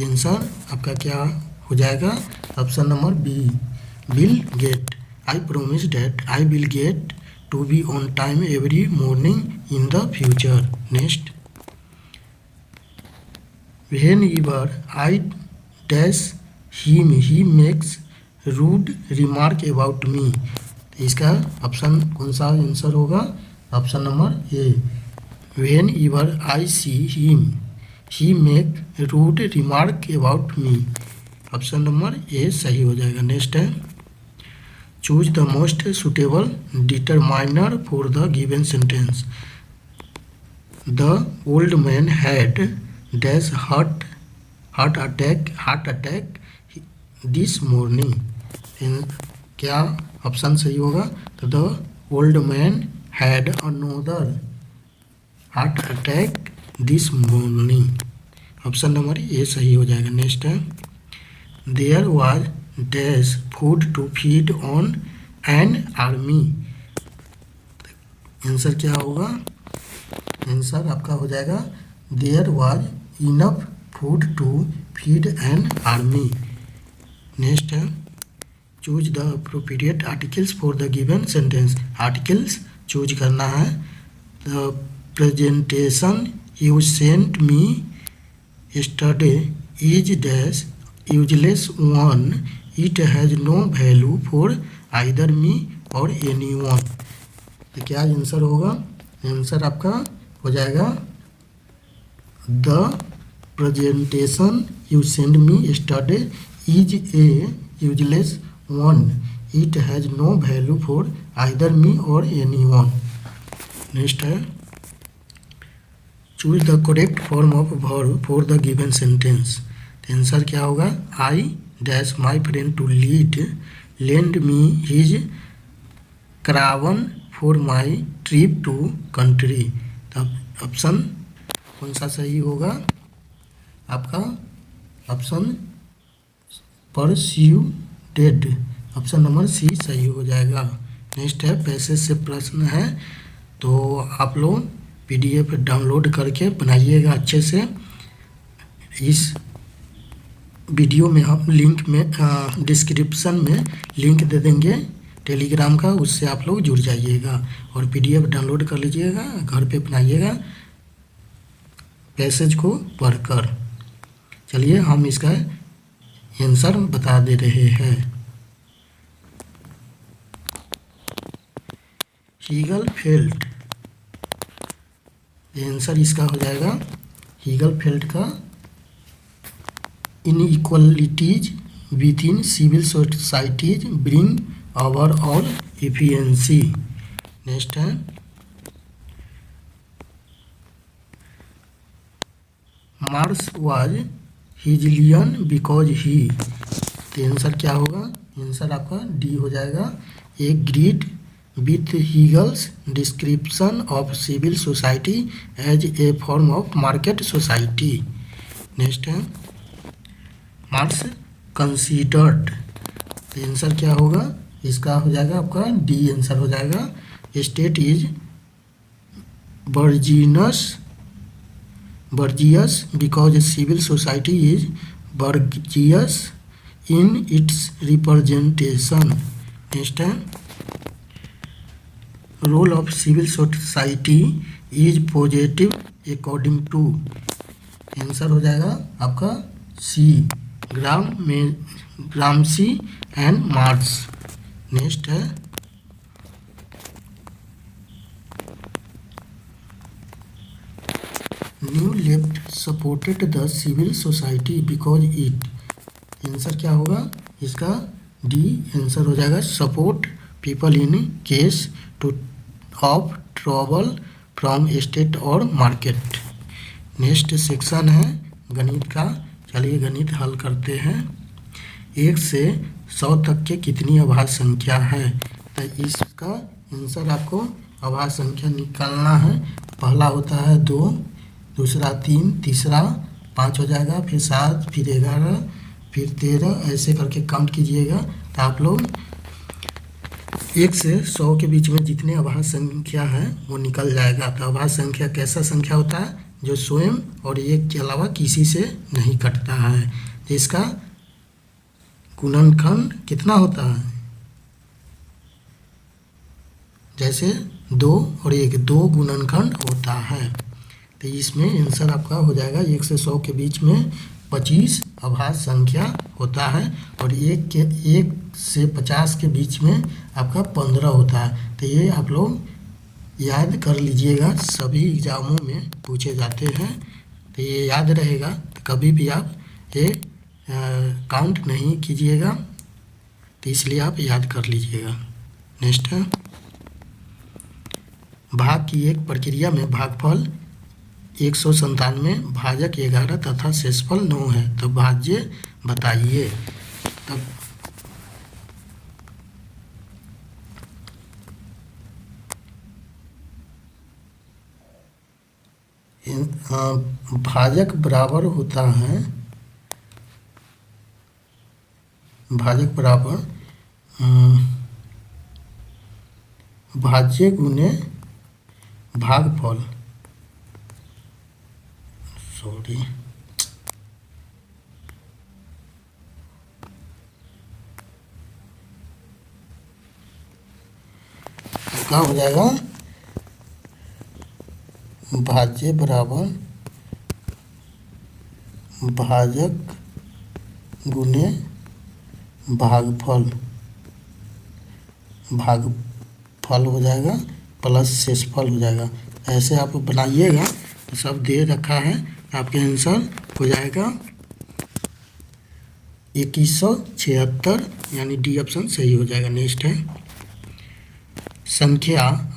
Answer आपका क्या हो जाएगा? Option number B, will get. I promise that I will get to be on time every morning in the future. Next, whenever I dash him he makes rude remark about me। इसका option कौन सा answer होगा? Option number A, whenever I see him he make rude remark about me। Option number A सही हो जाएगा। Next है, choose the most suitable determiner for the given sentence. The old man had dash heart attack this morning. क्या option सही होगा? तो the old man had another heart attack this morning. Option number A सही हो जाएगा। Next है, there was dash food to feed on an army. Answer क्या होगा? आंसर आपका हो जाएगा there was enough food to feed an army. Next है, choose the appropriate articles for the given sentence. Articles choose करना है। The presentation you sent me yesterday is dash useless one, it has no value for either me or any one. तो क्या answer होगा? Answer आपका हो जाएगा the presentation you send me yesterday is a useless one, it has no value for either me or anyone. Next है, choose the correct form of verb for the given sentence. Answer क्या होगा? I dash my friend to lend me his caravan for my trip to country. तब option कौन सा सही होगा आपका? Option persuaded, option number C सही हो जाएगा। नेक्स्ट है, पैसेज से प्रश्न है, तो आप लोग PDF डाउनलोड करके बनाइएगा अच्छे से। इस वीडियो में हम लिंक में डिस्क्रिप्शन में लिंक दे देंगे टेलीग्राम का, उससे आप लोग जुड़ जाइएगा और PDF डाउनलोड कर लीजिएगा, घर पे बनाइएगा पैसेज को पढ़कर। चलिए हम इसका आंसर बता दे रहे हैं। हीगलफेल्ट, ये आंसर इसका हो जाएगा। हीगलफेल्ट का inequalities with in civil societies bring overall efficiency. Next है Marx was Hegelian because he, तो आंसर क्या होगा? आंसर आपका डी हो जाएगा। Agreed with Hegel's description of civil society as a form of market society. Next है Marx considered, तो answer क्या होगा? इसका हो जाएगा आपका डी आंसर हो जाएगा। State is bourgeois because civil society is bourgeois in its representation. Next है role of civil society is positive according to, answer हो जाएगा आपका C Gramsci and Marx. Next है new left supported the civil society because it, आंसर क्या होगा? इसका D answer हो जाएगा support people in case to of trouble from state or market. Next section है गणित का, चलिए गणित हल करते हैं। 1 से 100 तक के कितनी अभाज्य संख्या है? तो इसका आंसर आपको अभाज्य संख्या निकालना है। पहला होता है 2, दूसरा 3, तीसरा 5 हो जाएगा, फिर 7, फिर 11, फिर 13, ऐसे करके काउंट कीजिएगा। तो आप लोग 1 से 100 के बीच में जितने अभाज्य संख्या है वो निकल जाएगा। तो अभाज्य संख्या कैसा संख्या होता है? जो स्वयं और 1 के अलावा किसी से नहीं कटता है। तो इसका गुणनखंड कितना होता है? जैसे 2 और 1, 2 गुणनखंड होता है। तो इसमें आंसर आपका हो जाएगा 1 से 100 के बीच में 25 अभाज्य संख्या होता है, और 1 से 50 के बीच में आपका 15 होता है। तो ये आप लोग याद कर लीजिएगा, सभी एग्जामों में पूछे जाते हैं, तो ये याद रहेगा। तो कभी भी आप ये काउंट नहीं कीजिएगा, तो इसलिए आप याद कर लीजिएगा। नेक्स्ट है भाग की एक प्रक्रिया में भागफल 197, भाजक 11 तथा शेषफल 9 है, तो भाज्य बताइए। तब भाजक बराबर होता है, भाजक बराबर भाज्य गुने भागफल, सॉरी क्या हो जाएगा? भाज्य बराबर भाजक गुने भागफल, भागफल हो जाएगा प्लस शेषफल हो जाएगा। ऐसे आप बनाइएगा, तो सब दे रखा है, आपके आंसर हो जाएगा 2176, यानी डी ऑप्शन सही हो जाएगा। नेक्स्ट है संख्या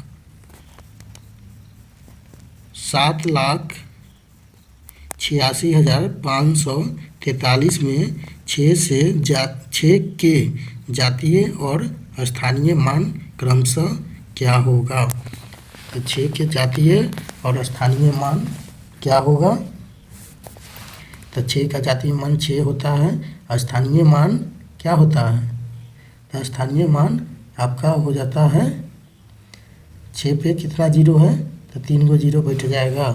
7,86,543 में 6 के जातीय और स्थानीय मान क्रमशः क्या होगा? तो 6 के जातीय और स्थानीय मान क्या होगा? तो 6 का जातीय मान 6 होता है, स्थानीय मान क्या होता है? तो स्थानीय मान आपका हो जाता है 6 पे कितना जीरो है? तो 3 को जीरो बैठ जाएगा,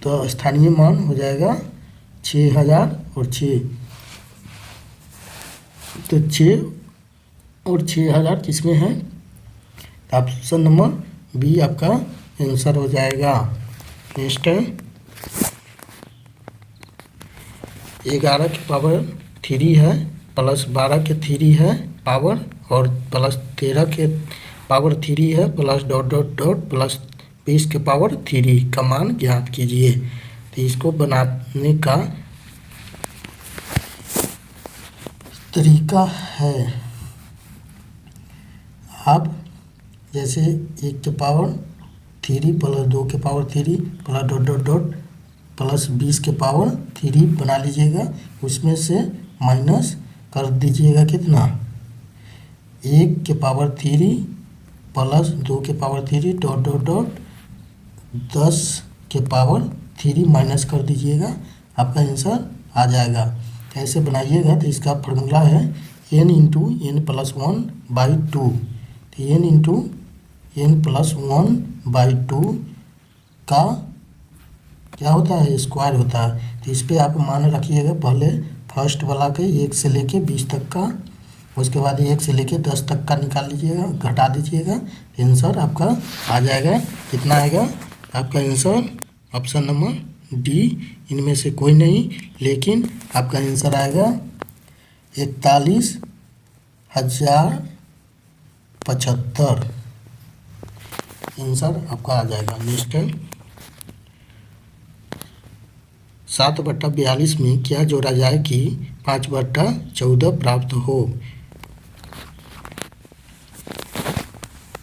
तो स्थानीय मान हो जाएगा 6000 और 6, तो 6 और 6000 किसमें है? तो ऑप्शन नंबर बी आपका आंसर हो जाएगा। नेक्स्ट है 11 की पावर 3 है, प्लस 12 के 3 है पावर, और प्लस 13 के पावर 3 है plus dot dot dot plus 20 के पावर 3 का मान ज्ञात कीजिए। तो इसको बनाने का तरीका है, आप जैसे 1 के पावर 3 प्लस 2 के power 3 plus dot dot dot plus 20 के पावर 3 बना लीजिएगा, उसमें से माइनस कर दीजिएगा कितना 1 के पावर 3 प्लस 2 के पावर 3 डॉट डॉट डॉट 10 के पावर 3 माइनस कर दीजिएगा, आपका आंसर आ जाएगा। ऐसे बनाइएगा तो इसका फार्मूला है n इंटू एन प्लस 1/2। तो n इंटू एन प्लस 1/2 का क्या होता है, स्क्वायर होता है। तो इस पर आप मान रखिएगा, पहले फर्स्ट वाला के 1 से लेके 20 तक का, उसके बाद 1 से लेके 10 तक का निकाल लीजिएगा, घटा दीजिएगा, आंसर आपका आ जाएगा। कितना आएगा आपका आंसर, ऑप्शन नंबर डी, इनमें से कोई नहीं, लेकिन आपका आंसर आएगा 41,075 आंसर आपका आ जाएगा। नेक्स्ट है 7/42 में क्या जोड़ा जाए कि 5/14 प्राप्त हो।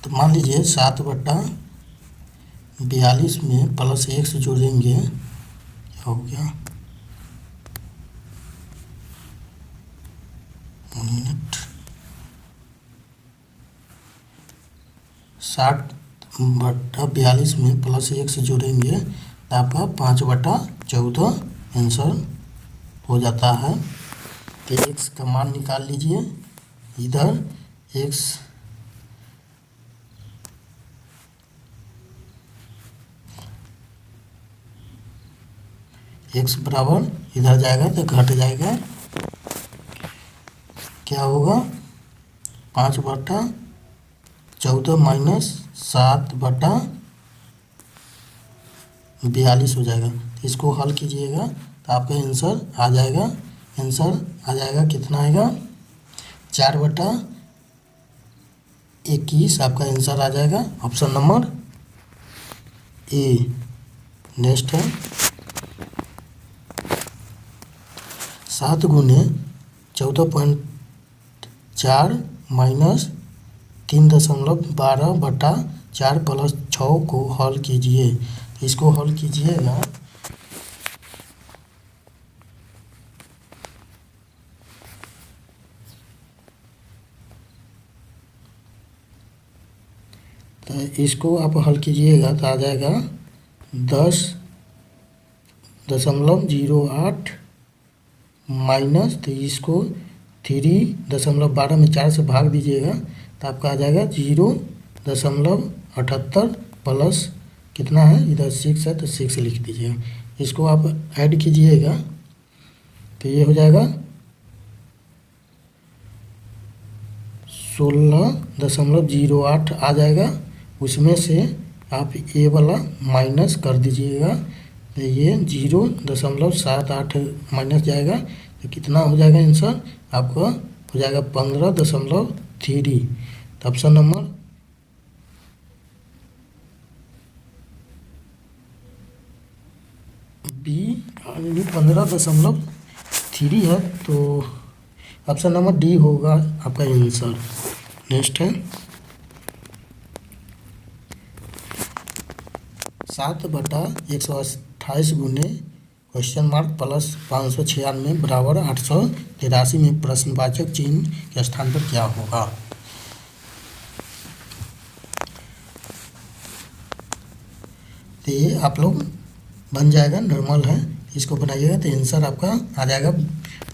तो मान लीजिए 7/42 में प्लस 1 से जोड़ेंगे, क्या हो गया, 1 मिनट, 7/42 में प्लस 1 से जोड़ेंगे तो आपका 5/14 आंसर हो जाता है। तो x का मान निकाल लीजिए, इधर x बराबर इधर जाएगा तो घट जाएगा, क्या होगा 5/14 माइनस 7/42 हो जाएगा। तो इसको हल कीजिएगा तो आपका आंसर आ जाएगा। आंसर आ जाएगा कितना आएगा 4/21 आपका आंसर आ जाएगा, ऑप्शन नंबर ए। नेक्स्ट है 7 गुने 14.4 माइनस 3.12/4 प्लस 6 को हल कीजिए। इसको हल कीजिएगा तो इसको आप हल कीजिएगा तो आ जाएगा 10.08 माइनस, तो इसको 3.12 में 4 से भाग दीजिएगा तो आपका आ जाएगा 0.78 प्लस कितना है, इधर 6 है तो 6 लिख दीजिएगा। इसको आप ऐड कीजिएगा तो ये हो जाएगा 16.08 आ जाएगा, उसमें से आप ये वाला माइनस कर दीजिएगा तो ये 0.78 माइनस जाएगा तो कितना हो जाएगा आंसर आपका हो जाएगा 15.3। तो ऑप्शन नंबर बी 15.3 है, तो ऑप्शन नंबर डी होगा आपका आंसर। नेक्स्ट है 7/128 गुने क्वेश्चन मार्क प्लस 596 बराबर 883 में प्रश्नवाचक चिन्ह के स्थान पर क्या होगा। तो ये आप लोग बन जाएगा, नॉर्मल है, इसको बनाइएगा तो आंसर आपका आ जाएगा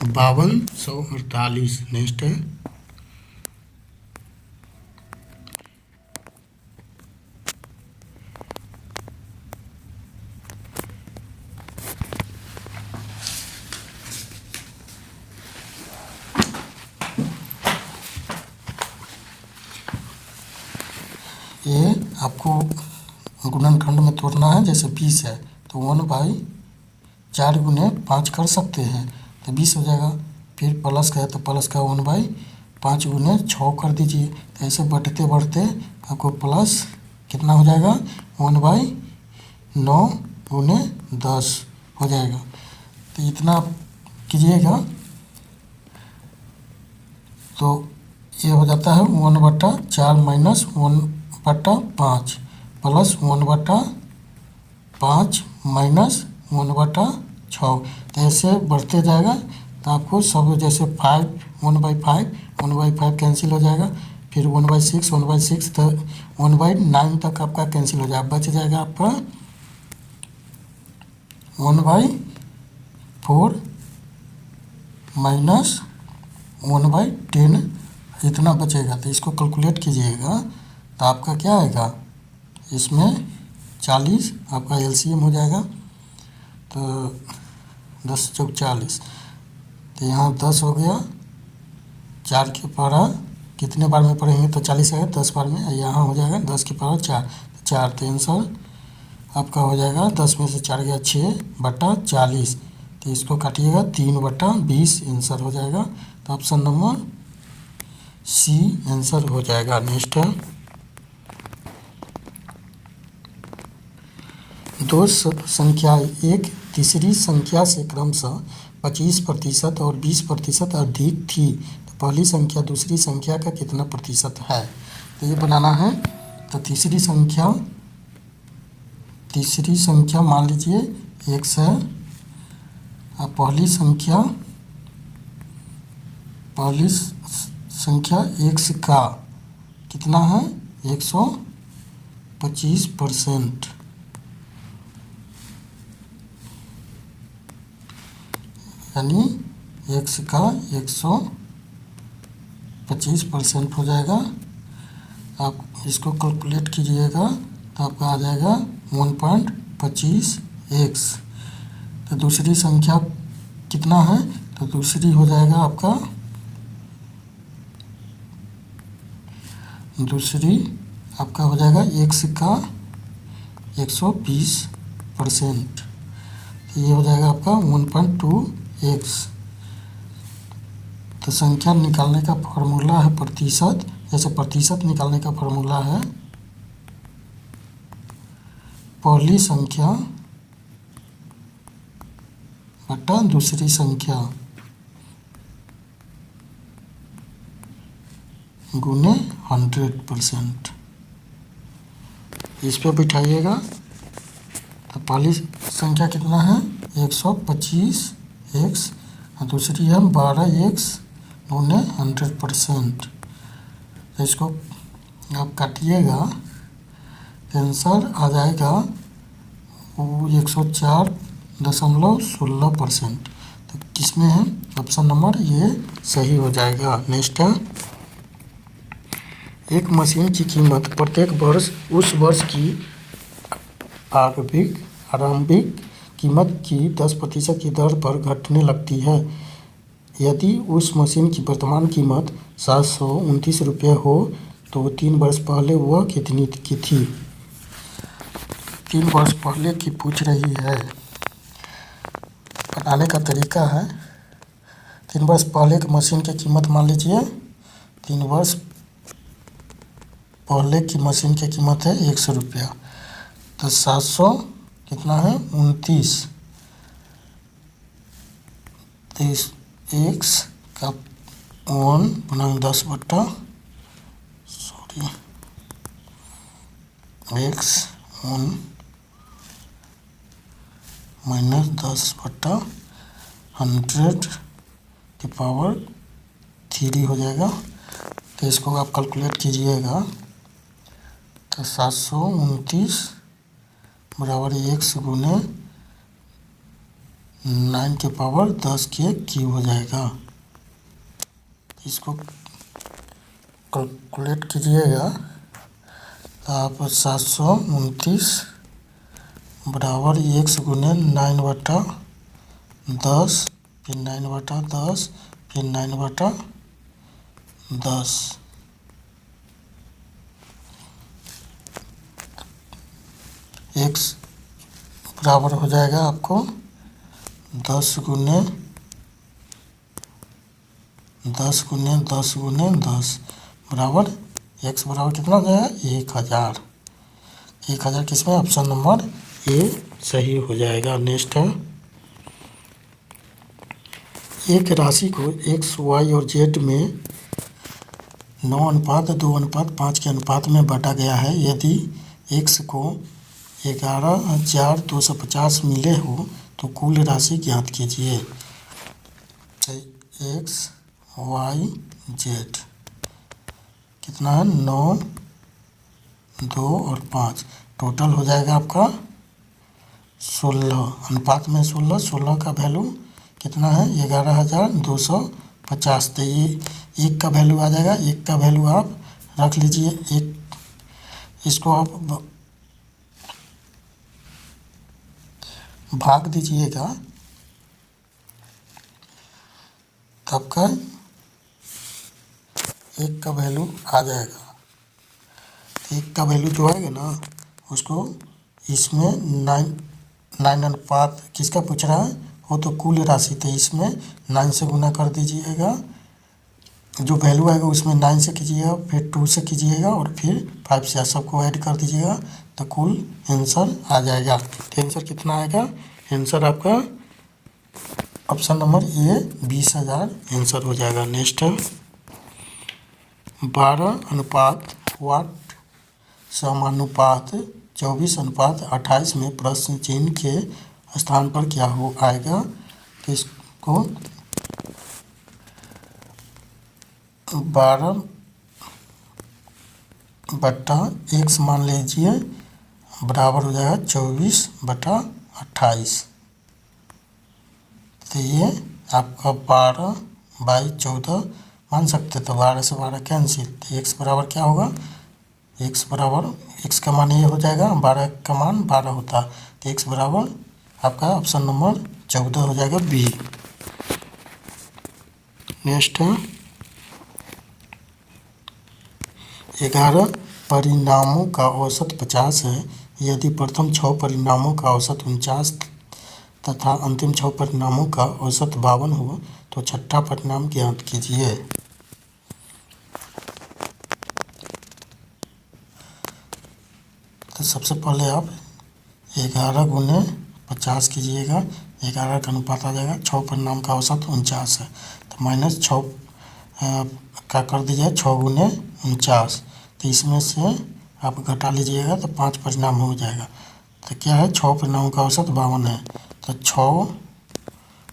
5248। नेक्स्ट है ये आपको गुणनखंड में तोड़ना है, जैसे 20 है तो 1/4 गुने 5 कर सकते हैं तो 20 हो जाएगा। फिर प्लस का है तो प्लस का 1/5 5 गुने 6 कर दीजिए। तो ऐसे बढ़ते बढ़ते आपको प्लस कितना हो जाएगा 1/9 गुने 10 हो जाएगा। तो इतना कीजिएगा तो ये हो जाता है 1/4 माइनस 1/5 प्लस 1/5 माइनस 1/6। तो ऐसे बढ़ते जाएगा। तो आपको सब जैसे 5 1/5 कैंसिल हो जाएगा, फिर 1/6 1/6 तो 1/9 तक आपका कैंसिल हो जाएगा। बच जाएगा आपका 1/4 माइनस 1/10 इतना बचेगा। तो इसको कैलकुलेट कीजिएगा तो आपका क्या आएगा, इसमें 40 आपका एलसीएम हो जाएगा। तो 10 चौक 40, तो यहाँ 10 हो गया। 4 की पावर कितने बार में पढ़ेंगे तो 40 आएगा, 10 बार में। यहाँ हो जाएगा 10 की पावर 4 तो आंसर आपका हो जाएगा 10 में से 4 गया 6/40। तो इसको काटिएगा 3/20 आंसर हो जाएगा। तो ऑप्शन नंबर सी आंसर हो जाएगा। नेक्स्ट है दो संख्या एक तीसरी संख्या से क्रमशः 25% और 20% अधिक थी, तो पहली संख्या दूसरी संख्या का कितना प्रतिशत है। तो ये बनाना है। तो तीसरी संख्या मान लीजिए x है, और पहली संख्या x का कितना है 125%, यानी x का 125% हो जाएगा। आप इसको कैलकुलेट कीजिएगा तो आपका आ जाएगा 1.25x। तो दूसरी संख्या कितना है, तो दूसरी हो जाएगा आपका हो जाएगा x का 120%। तो ये हो जाएगा आपका 1.2x। तो संख्या निकालने का फॉर्मूला है प्रतिशत। जैसे प्रतिशत निकालने का फॉर्मूला है पहली संख्या बटा दूसरी संख्या गुने 100%। इस पे बिठाइएगा तो पहली संख्या कितना है 125x और दूसरी है 12x गुने 100%। तो इसको आप काटिएगा तो आंसर आ जाएगा 104.16%। तो किसमें है ऑप्शन नंबर ये सही हो जाएगा। नेक्स्ट है एक मशीन की कीमत प्रत्येक वर्ष उस वर्ष की आरंभिक कीमत की 10% की दर पर घटने लगती है। यदि उस मशीन की वर्तमान कीमत 729 रुपये हो तो 3 वर्ष पहले वह कितनी की थी। 3 वर्ष पहले की पूछ रही है। बनाने का तरीका है 3 वर्ष पहले की मशीन की कीमत मान लीजिए 3 वर्ष पहले की मशीन की कीमत है 100 रुपया। तो 700 कितना है 29। तो इस x का 1/10 x 1 माइनस 10/100 की पावर 3 हो जाएगा। तो इसको आप कैलकुलेट कीजिएगा तो 729 बराबर x गुने 9 के पावर 10 के क्यूब हो जाएगा। इसको कैलकुलेट कीजिएगा तो आप 729 बराबर x गुने 9/10 फिर 9/10 फिर 9/10 x बराबर हो जाएगा आपको 10 गुने 10 गुने 10 गुने 10 बराबर x बराबर कितना हो जाएगा 1000। 1000 किसमें ऑप्शन नंबर ए सही हो जाएगा। नेक्स्ट है एक राशि को x, y और z में 9:2:5 के अनुपात में बांटा गया है। यदि x को 11,250 मिले हो तो कुल राशि ज्ञात कीजिए। x, y, z कितना है 9, 2 और 5 टोटल हो जाएगा आपका 16। अनुपात में 16 का वैल्यू कितना है 11,250। तो ये एक का वैल्यू आ जाएगा। एक का वैल्यू आप रख लीजिए। एक इसको आप भाग दीजिएगा तब का एक का वैल्यू आ जाएगा। एक का वैल्यू जो आएगा ना उसको इसमें 9 अनुपात किसका पूछ रहा है वो तो कुल राशि। तो इसमें 9 से गुना कर दीजिएगा। जो वैल्यू आएगा उसमें 9 से कीजिएगा, फिर 2 से कीजिएगा और फिर 5 से सबको ऐड कर दीजिएगा तो कुल आंसर आ जाएगा। तो आंसर कितना आएगा? आंसर आपका ऑप्शन नंबर ए 20,000 आंसर हो जाएगा। नेक्स्ट है 12:8 समानुपात 24:28 में प्रश्न चिन्ह के स्थान पर क्या हो आएगा? तो इसको 12/x मान लीजिए बराबर हो जाएगा 24/28। तो ये आपका 12/14 मान सकते। तो 12 से 12 कैंसिल। तो x बराबर क्या होगा? x बराबर x का मान ये हो जाएगा 12 का मान 12 होता। तो x बराबर आपका ऑप्शन नंबर 14 हो जाएगा बी। नेक्स्ट है 11 परिणामों का औसत 50 है। यदि प्रथम 6 परिणामों का औसत 49 तथा अंतिम 6 परिणामों का औसत 52 हो तो छठा परिणाम ज्ञात कीजिए। तो सबसे पहले आप 11 गुने 50 कीजिएगा। 11 का अनुपात आ जाएगा। 6 परिणाम का औसत 49 है तो -6 का कर दीजिए 6 गुने 49। तो इसमें से आप घटा लीजिएगा तो 5 परिणाम हो जाएगा। तो क्या है 6 परिणामों का औसत 52 है। तो 6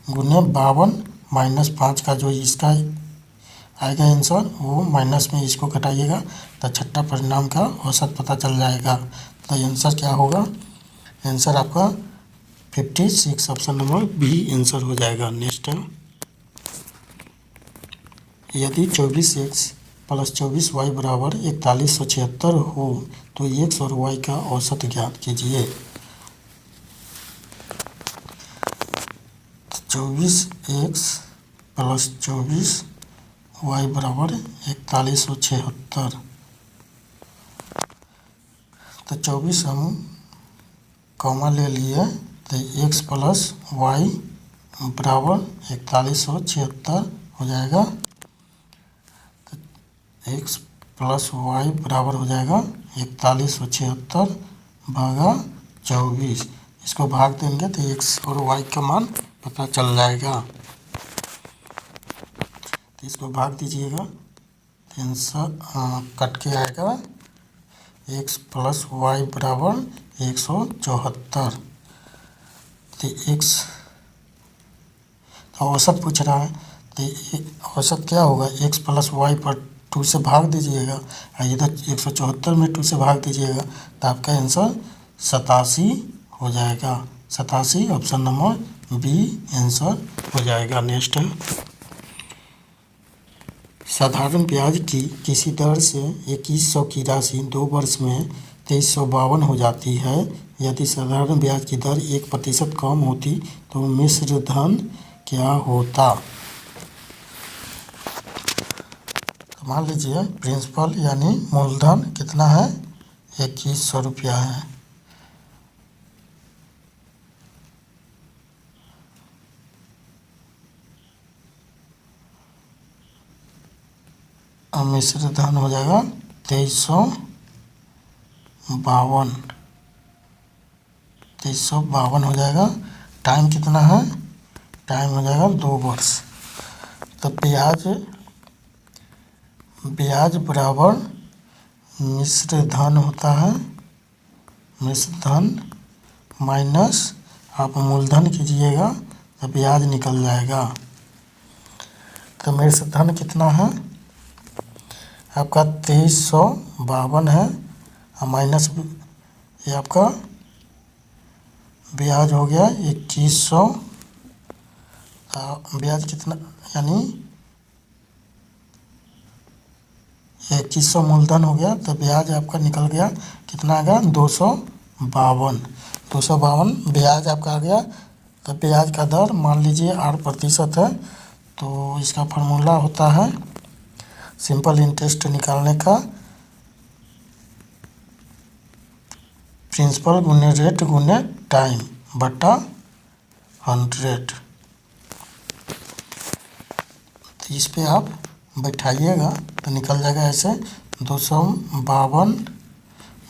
गुने 52 -5 का जो इसका आएगा आंसर वो माइनस में इसको घटाइएगा तो छठा परिणाम का औसत पता चल जाएगा। तो आंसर क्या होगा? आंसर आपका 56 ऑप्शन नंबर बी आंसर हो जाएगा। नेक्स्ट है यदि 24x + 24y बराबर 4176 हो तो x और y का औसत ज्ञात कीजिए। 24x + 24y बराबर 4176। तो 24 हम कॉमा ले लिए तो x + y बराबर 4176 हो जाएगा। तो x + y बराबर हो जाएगा 4176 भागा 24। इसको भाग देंगे तो x और y का मान पता चल जाएगा। तो इसको भाग दीजिएगा तो आंसर कट के आएगा x + y बराबर 174। तो x तो औसत पूछ रहा है तो औसत क्या होगा? x + y पर 2 से भाग दीजिएगा और इधर 174 में 2 से भाग दीजिएगा तो आपका आंसर 87 हो जाएगा। 87 ऑप्शन नंबर बी आंसर हो जाएगा। नेक्स्ट है साधारण ब्याज की किसी दर से 2100 की राशि 2 वर्ष में 2352 हो जाती है। यदि साधारण ब्याज की दर 1% कम होती तो मिश्र धन क्या होता? तो मान लीजिए प्रिंसिपल यानी मूलधन कितना है 2100 रुपया है। मिश्र धन हो जाएगा 2352 हो जाएगा। टाइम कितना है? टाइम हो जाएगा 2 वर्ष। तो ब्याज बराबर मिश्र धन होता है, मिश्र धन माइनस आप मूलधन कीजिएगा तो ब्याज निकल जाएगा। तो मिश्र धन कितना है आपका 2352 है, और माइनस ये आपका ब्याज हो गया 2100। ब्याज कितना, यानी 2100 मूलधन हो गया, तो ब्याज आपका निकल गया कितना आ गया? 252 ब्याज आपका आ गया। तो ब्याज का दर मान लीजिए 8% है, तो इसका फार्मूला होता है सिंपल इंटरेस्ट निकालने का, प्रिंसिपल गुने रेट गुने टाइम बटा 100। तो इस पे आप बैठाइएगा तो निकल जाएगा ऐसे 252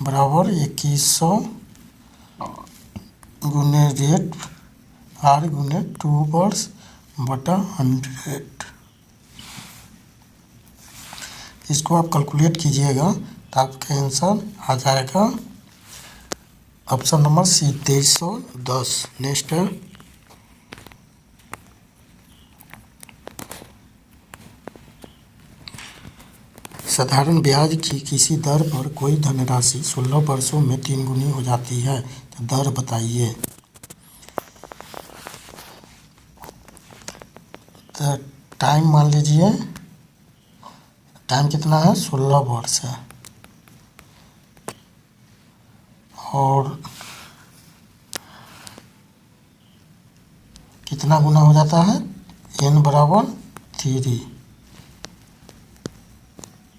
बराबर 2100 गुने रेट आर गुने 2 वर्ष बटा 100। इसको आप कैलकुलेट कीजिएगा तो आपका आंसर आ जाएगा ऑप्शन नंबर सी 2310। नेक्स्ट है साधारण ब्याज की किसी दर पर कोई धनराशि 16 वर्षों में 3 गुनी हो जाती है, तो दर बताइए। तो टाइम मान लीजिए, टाइम कितना है? 16 वर्ष है, और कितना गुना हो जाता है? n बराबर 3।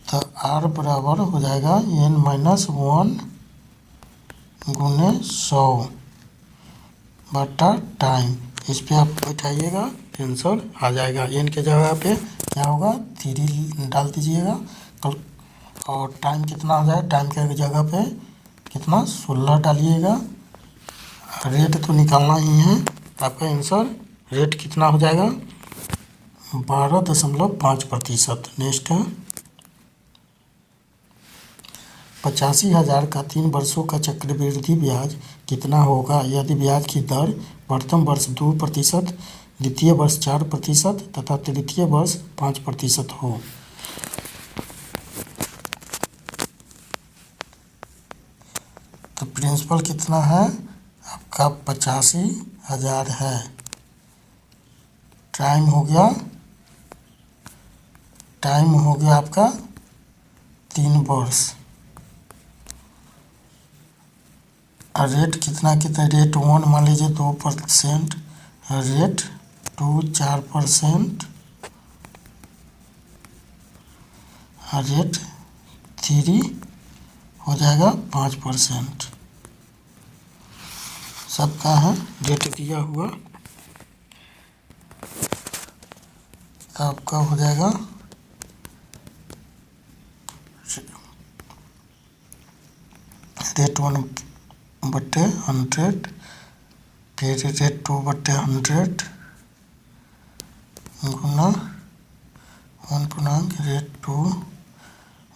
तो r बराबर हो जाएगा n-1 गुने 100 बटा टाइम। इस पे आप बैठाइएगा, आंसर आ जाएगा। n के जगह पे क्या होगा? 3 डाल दीजिएगा, और टाइम कितना आ जाए? टाइम के जगह पे कितना? 16 डालिएगा। रेट तो निकालना ही है, आपका आंसर रेट कितना हो जाएगा? 12.5%। नेक्स्ट है 85,000 का 3 वर्षों का चक्रवृद्धि ब्याज कितना होगा यदि ब्याज की दर प्रथम वर्ष 2%, द्वितीय वर्ष 4% तथा तृतीय वर्ष 5% हो। तो प्रिंसिपल कितना है आपका? 85,000 है। टाइम हो गया आपका 3 वर्ष। रेट कितना रेट 1 मान लीजिए 2%, रेट 2 4%, रेट 3 हो जाएगा 5%। सबका है रेट दिया हुआ, तो आपका हो जाएगा रेट 1/100, फिर रेट 2/100 गुना 1 पूर्णांक रेट 2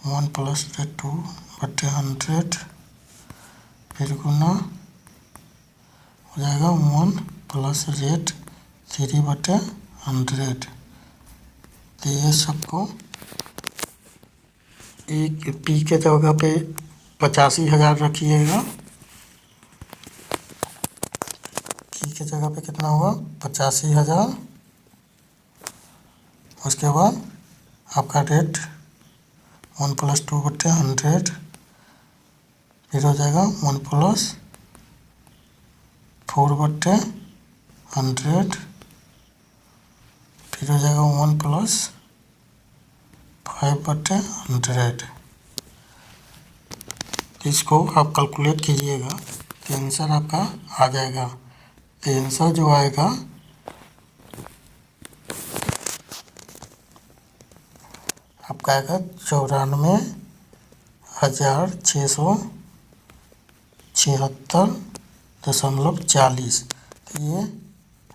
1 प्लस रेट 2/100, फिर गुना हो जाएगा 1 प्लस रेट 3/100। तो ये सबको एक पी के जगह पे 85,000 रखिएगा, पी के जगह पे कितना होगा? 85,000। उसके बाद आपका रेट 1 प्लस 2/100, फिर हो जाएगा 1 प्लस 4/100, फिर हो जाएगा 1 प्लस 5/100। इसको आप कैलकुलेट कीजिएगा तो आंसर आपका आ जाएगा। तो आंसर जो आएगा आपका आपका आएगा 94,676.40। तो ये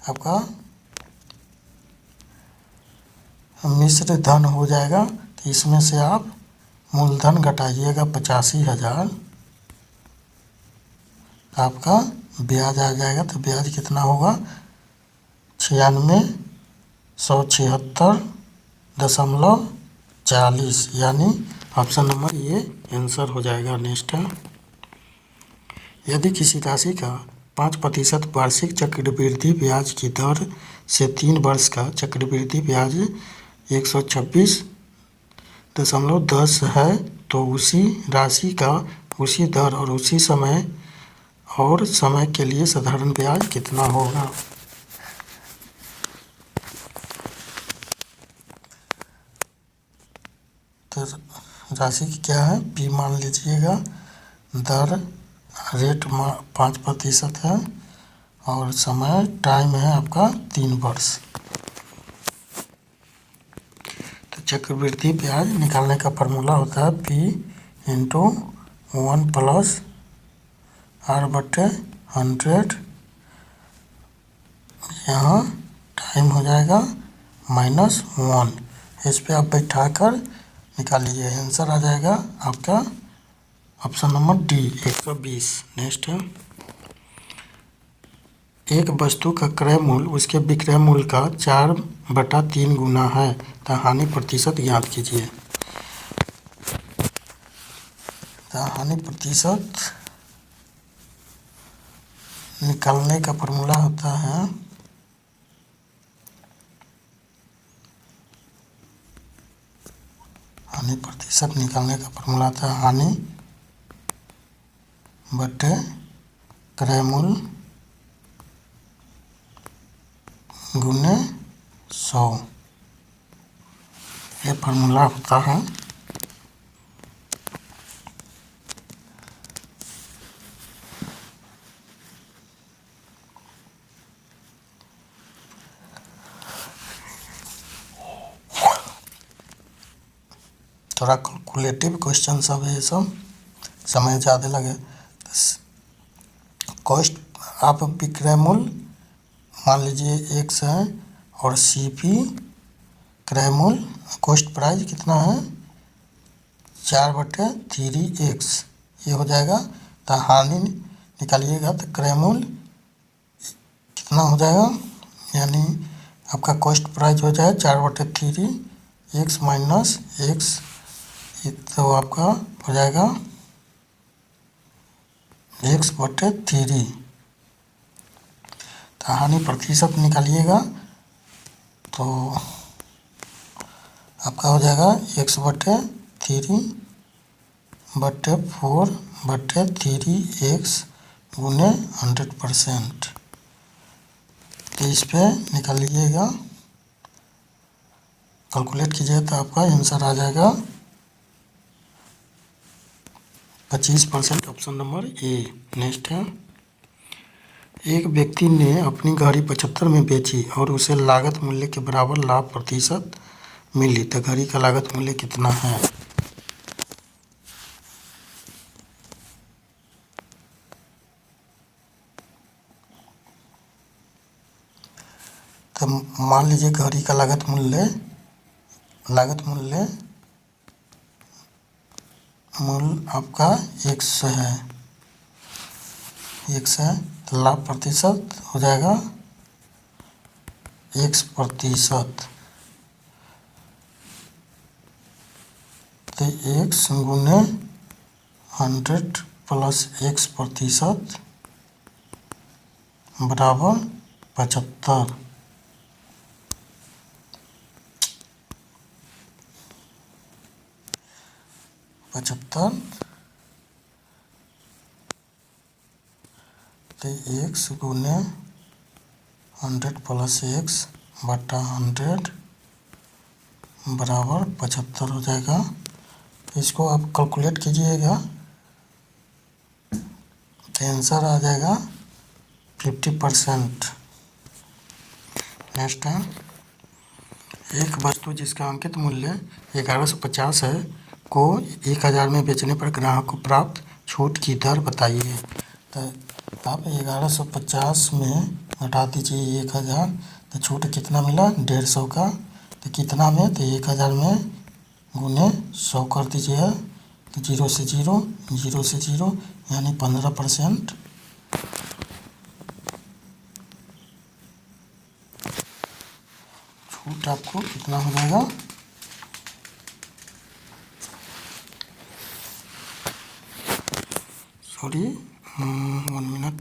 आपका मिश्र धन हो जाएगा। तो इसमें से आप मूलधन घटाइएगा 85,000, आपका ब्याज आ जाएगा। तो ब्याज कितना होगा? 96,176.40, यानी ऑप्शन नंबर ये आंसर हो जाएगा। नेक्स्ट है, यदि किसी राशि का 5% वार्षिक चक्रवृद्धि ब्याज की दर से 3 वर्ष का चक्रवृद्धि ब्याज 126.10 है, तो उसी राशि का उसी दर और उसी समय के लिए साधारण ब्याज कितना होगा? तो राशि की क्या है, पी मान लीजिएगा, दर रेट 5% है और समय टाइम है आपका 3 वर्ष। तो चक्रवृद्धि ब्याज निकालने का फार्मूला होता है P इंटू 1 प्लस R/100। यहाँ टाइम हो जाएगा -1। इस पे आप बैठा कर निकालिए, आंसर आ जाएगा आपका ऑप्शन नंबर डी 120। नेक्स्ट है, एक वस्तु का क्रय मूल्य उसके विक्रय मूल्य का 4/3 गुना है, तो हानि प्रतिशत ज्ञात कीजिए। तो हानि प्रतिशत निकालने का फॉर्मूला होता है हानि प्रतिशत निकालने का फॉर्मूला होता है हानि बटे क्रय मूल्य गुने 100, ये फार्मूला होता है। थोड़ा कैलकुलेटिव क्वेश्चन सब है, ये सब समय ज़्यादा लगे। कॉस्ट आप विक्रय मूल्य मान लीजिए x है और CP क्रय मूल्य कॉस्ट प्राइस कितना है 4/3x, ये हो जाएगा। तो हानि निकालिएगा तो क्रय मूल्य कितना हो जाएगा, यानी आपका कॉस्ट प्राइस हो जाए 4/3x माइनस x, तो आपका हो जाएगा x/3। तो हानि प्रतिशत निकालिएगा तो आपका हो जाएगा x/3/4/3x गुने 100%। तो इस पे निकालिएगा, कैलकुलेट कीजिए तो आपका आंसर आ जाएगा 25%, ऑप्शन नंबर ए। नेक्स्ट है, एक व्यक्ति ने अपनी गाड़ी 75 में बेची और उसे लागत मूल्य के बराबर लाभ प्रतिशत मिली, तो गाड़ी का लागत मूल्य कितना है? तो मान लीजिए गाड़ी का लागत मूल्य आपका 100 है, तो लाभ प्रतिशत हो जाएगा x%। तो x गुने 100 प्लस x% बराबर 75। तो x गुने 100 प्लस x बटा 100 बराबर 75 हो जाएगा। इसको आप कैलकुलेट कीजिएगा तो आंसर आ जाएगा 50%। नेक्स्ट है, एक वस्तु जिसका अंकित मूल्य 1150 है को 1000 में बेचने पर ग्राहक को प्राप्त छूट की दर बताइए। तो आप 1150 में घटा दीजिए 1000, तो छूट कितना मिला 150 का। तो कितना में, तो 1000 में गुने 100 कर दीजिए। तो 0 से 0, 0 से 0 यानी 15%। छूट आपको कितना हो जाएगा, सॉरी 1 मिनट,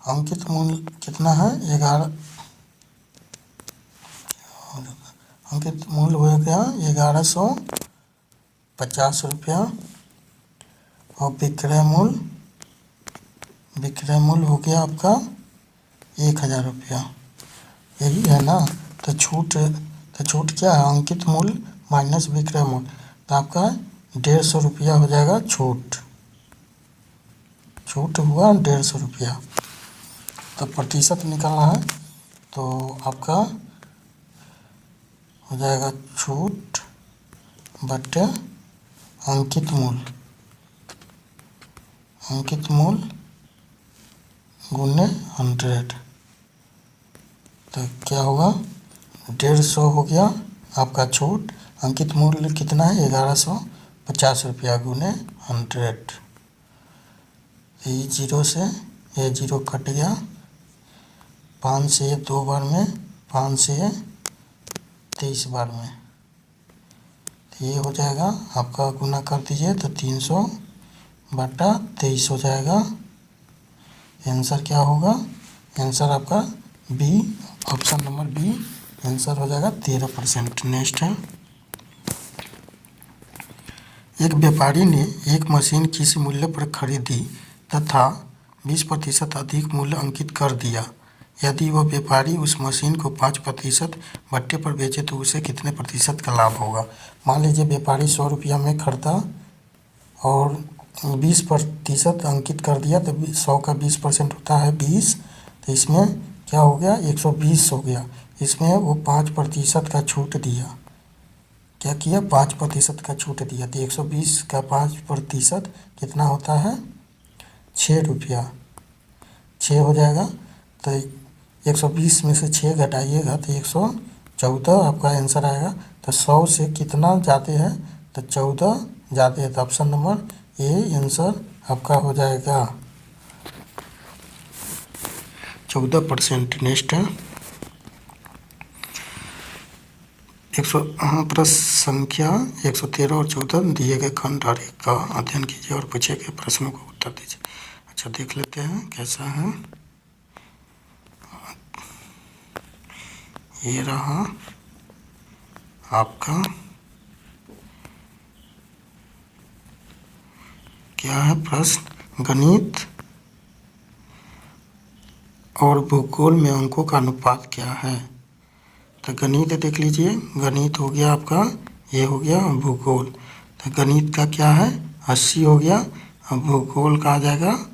अंकित मूल्य कितना है 11, अंकित मूल्य हो गया 1150 रुपया और विक्रय मूल्य हो गया आपका 1000 रुपया, यही है ना। तो छूट क्या है, अंकित मूल्य माइनस विक्रय मूल्य, तो आपका 150 रुपया हो जाएगा छूट हुआ 150 रुपया। तो प्रतिशत निकालना है, तो आपका हो जाएगा छूट बटे अंकित मूल्य गुने 100। तो क्या होगा 150 हो गया आपका छूट, अंकित मूल्य कितना है 1150 रुपया गुने 100। ये 0 से ये 0 कट गया, 5 से ये 2 बार में, 5 से ये 23 बार में, तो ये हो जाएगा आपका, गुना कर दीजिए तो 300 बटा 23 हो जाएगा। आंसर क्या होगा, आंसर आपका B, option number B answer हो जाएगा 13%। नेक्स्ट है, एक व्यापारी ने एक मशीन किसी मूल्य पर खरीदी तथा 20% अधिक मूल्य अंकित कर दिया। यदि वह व्यापारी उस मशीन को 5% भट्टे पर बेचे तो उसे कितने प्रतिशत का लाभ होगा। मान लीजिए व्यापारी 100 रुपया में खरीदा और 20% अंकित कर दिया, तो 100 का 20% होता है 20, तो इसमें क्या हो गया 120 हो गया। इसमें वो 5% का छूट दिया, क्या किया 5% का छूट दिया, तो 120 का 5% कितना होता है 6 रुपया, 6 हो जाएगा। तो 120 में से 6 घटाइएगा तो 114 आपका आंसर आएगा। तो 100 से कितना जाते हैं, तो 14 जाते हैं, तो ऑप्शन नंबर ए आंसर आपका हो जाएगा 14%। नेक्स्ट है, प्रश्न संख्या 113 और 14 दिए गए खंड आरेख का अध्ययन कीजिए और पूछे गए प्रश्नों को उत्तर दीजिए। अच्छा देख लेते हैं कैसा है। ये रहा आपका, क्या है प्रश्न, गणित और भूगोल में अंकों का अनुपात क्या है। तो गणित देख लीजिए, गणित हो गया आपका, ये हो गया भूगोल। तो गणित का क्या है 80 हो गया, अब भूगोल का आ जाएगा,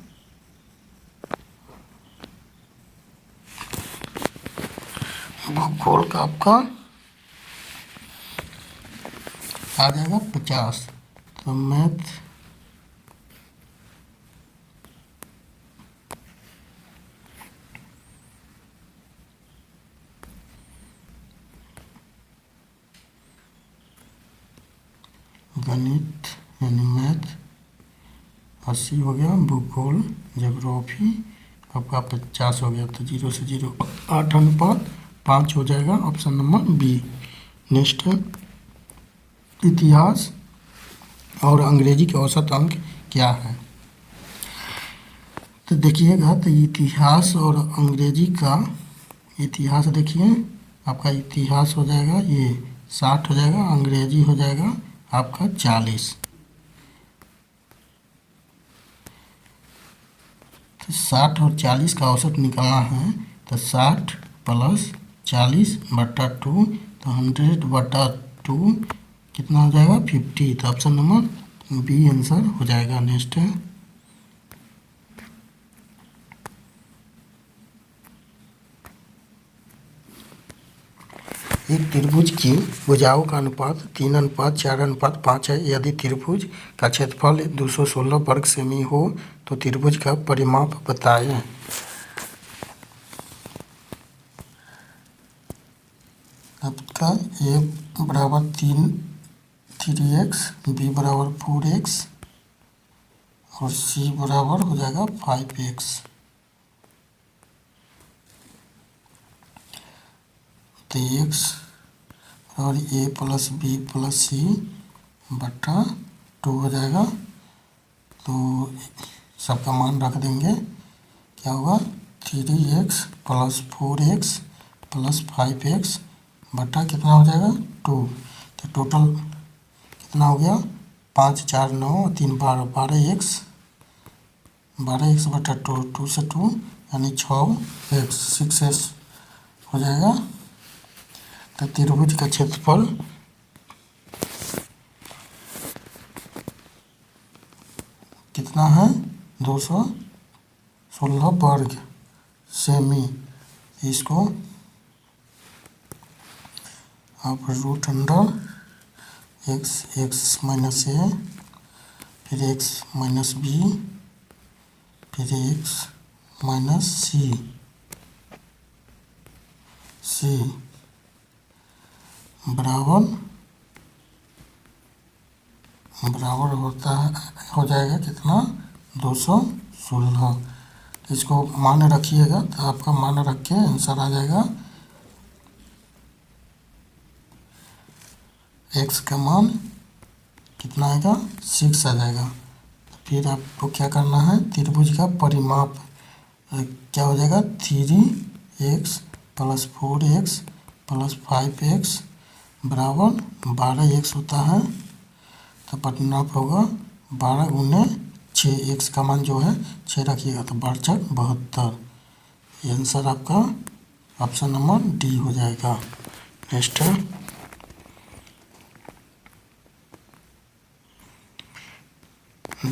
भूगोल का आपका आ जाएगा 50। तो मैथ गणित यानी मैथ 80 हो गया, भूगोल ज्योग्राफी आपका 50 हो गया। तो 0 से 0 8:5 हो जाएगा, ऑप्शन नंबर बी। नेक्स्ट है, इतिहास और अंग्रेजी के औसत अंक क्या है। तो देखिएगा, तो इतिहास और अंग्रेजी का, इतिहास देखिए आपका इतिहास हो जाएगा ये 60 हो जाएगा, अंग्रेजी हो जाएगा आपका 40। तो 60 और 40 का औसत निकालना है, तो 60 + 40 बटा 2, तो 100/2 कितना हो जाएगा 50। तो ऑप्शन नंबर बी आंसर हो जाएगा। नेक्स्ट है एक त्रिभुज की भुजाओं का अनुपात 3:4:5 है। यदि त्रिभुज का क्षेत्रफल 216 वर्ग सेमी हो तो त्रिभुज का परिमाप बताएं। आपका ए बराबर 3x, बी बराबर 4x और सी बराबर हो जाएगा 5x। तो x और a प्लस बी प्लस सी बटा 2 हो जाएगा। तो सबका मान रख देंगे, क्या होगा 3x plus 4x plus 5x बटा कितना हो जाएगा 2। तो टोटल कितना हो गया 5 4 9 3 12 12x बटा 2, 2 से 2 यानी 6x 6x हो जाएगा। तो त्रिभुज का क्षेत्रफल कितना है 216 वर्ग सेमी। इसको आप रूट अंडर x माइनस ए फिर x माइनस बी फिर x माइनस सी बराबर होता है, हो जाएगा कितना 216। इसको मान रखिएगा, तो आपका मान रख के आंसर आ जाएगा x का मान कितना आएगा 6 आ जाएगा। फिर आपको क्या करना है त्रिभुज का परिमाप क्या हो जाएगा 3x plus 4x plus 5x बराबर 12x होता है। तो परिमाप होगा 12 गुने 6, x का मान जो है 6 रखिएगा तो 12 72। ये आंसर आपका ऑप्शन नंबर डी हो जाएगा। नेक्स्ट है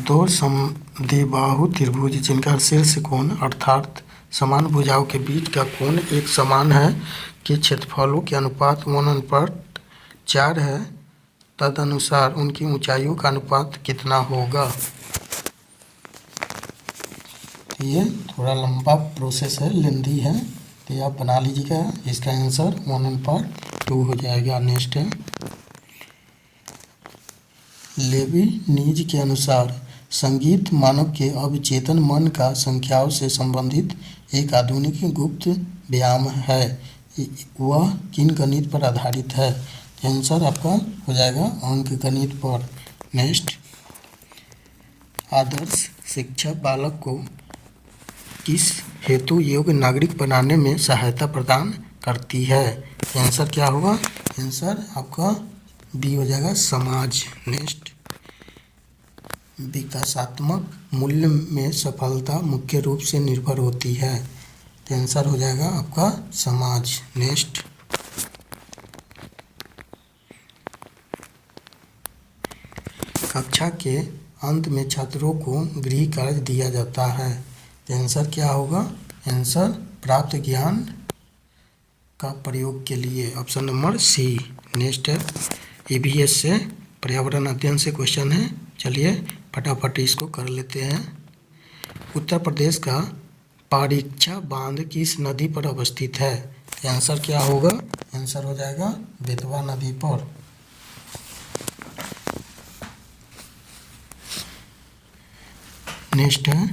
दो समद्विबाहु त्रिभुज जिनका शीर्ष कोण अर्थात समान भुजाओं के बीच का कोण एक समान है के क्षेत्रफलों के अनुपात 1:4 है, तदनुसार उनकी ऊंचाइयों का अनुपात कितना होगा। ये थोड़ा लंबा प्रोसेस है, लेंदी है, तो ये आप बना लीजिएगा। इसका आंसर 1:2 हो जाएगा। नेक्स्ट है लेविनीज के अनुसार संगीत मानव के अवचेतन मन का संख्याओं से संबंधित एक आधुनिक गुप्त व्यायाम है। वह किन गणित पर आधारित है। आंसर आपका हो जाएगा अंक गणित पर। नेक्स्ट आदर्श शिक्षा बालक को किस हेतु योग्य नागरिक बनाने में सहायता प्रदान करती है। आंसर क्या होगा, आंसर आपका बी हो जाएगा समाज। नेक्स्ट विकासात्मक मूल्य में सफलता मुख्य रूप से निर्भर होती है। तो आंसर हो जाएगा आपका समाज। नेक्स्ट कक्षा के अंत में छात्रों को गृह कार्य दिया जाता है। तो आंसर क्या होगा, आंसर प्राप्त ज्ञान का प्रयोग के लिए ऑप्शन नंबर सी। नेक्स्ट है EVS से पर्यावरण अध्ययन से क्वेश्चन है, चलिए फटाफट इसको कर लेते हैं। उत्तर प्रदेश का पारीक्षा बांध किस नदी पर अवस्थित है। आंसर क्या होगा, आंसर हो जाएगा बेतवा नदी पर। नेक्स्ट है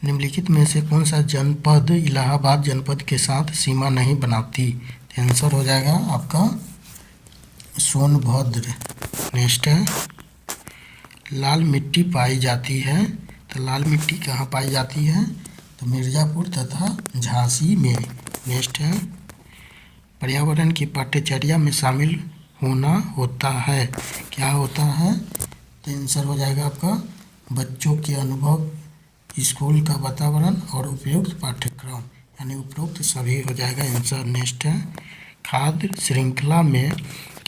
निम्नलिखित में से कौन सा जनपद इलाहाबाद जनपद के साथ सीमा नहीं बनाती। आंसर हो जाएगा आपका सोनभद्र। नेक्स्ट है लाल मिट्टी पाई जाती है। तो लाल मिट्टी कहाँ पाई जाती है, तो मिर्ज़ापुर तथा झांसी में। नेक्स्ट है पर्यावरण की पाठ्यचर्या में शामिल होना होता है। क्या होता है, तो आंसर हो जाएगा आपका बच्चों के अनुभव, स्कूल का वातावरण और उपयुक्त पाठ्यक्रम, यानी उपरोक्त सभी हो जाएगा आंसर। नेक्स्ट है खाद्य श्रृंखला में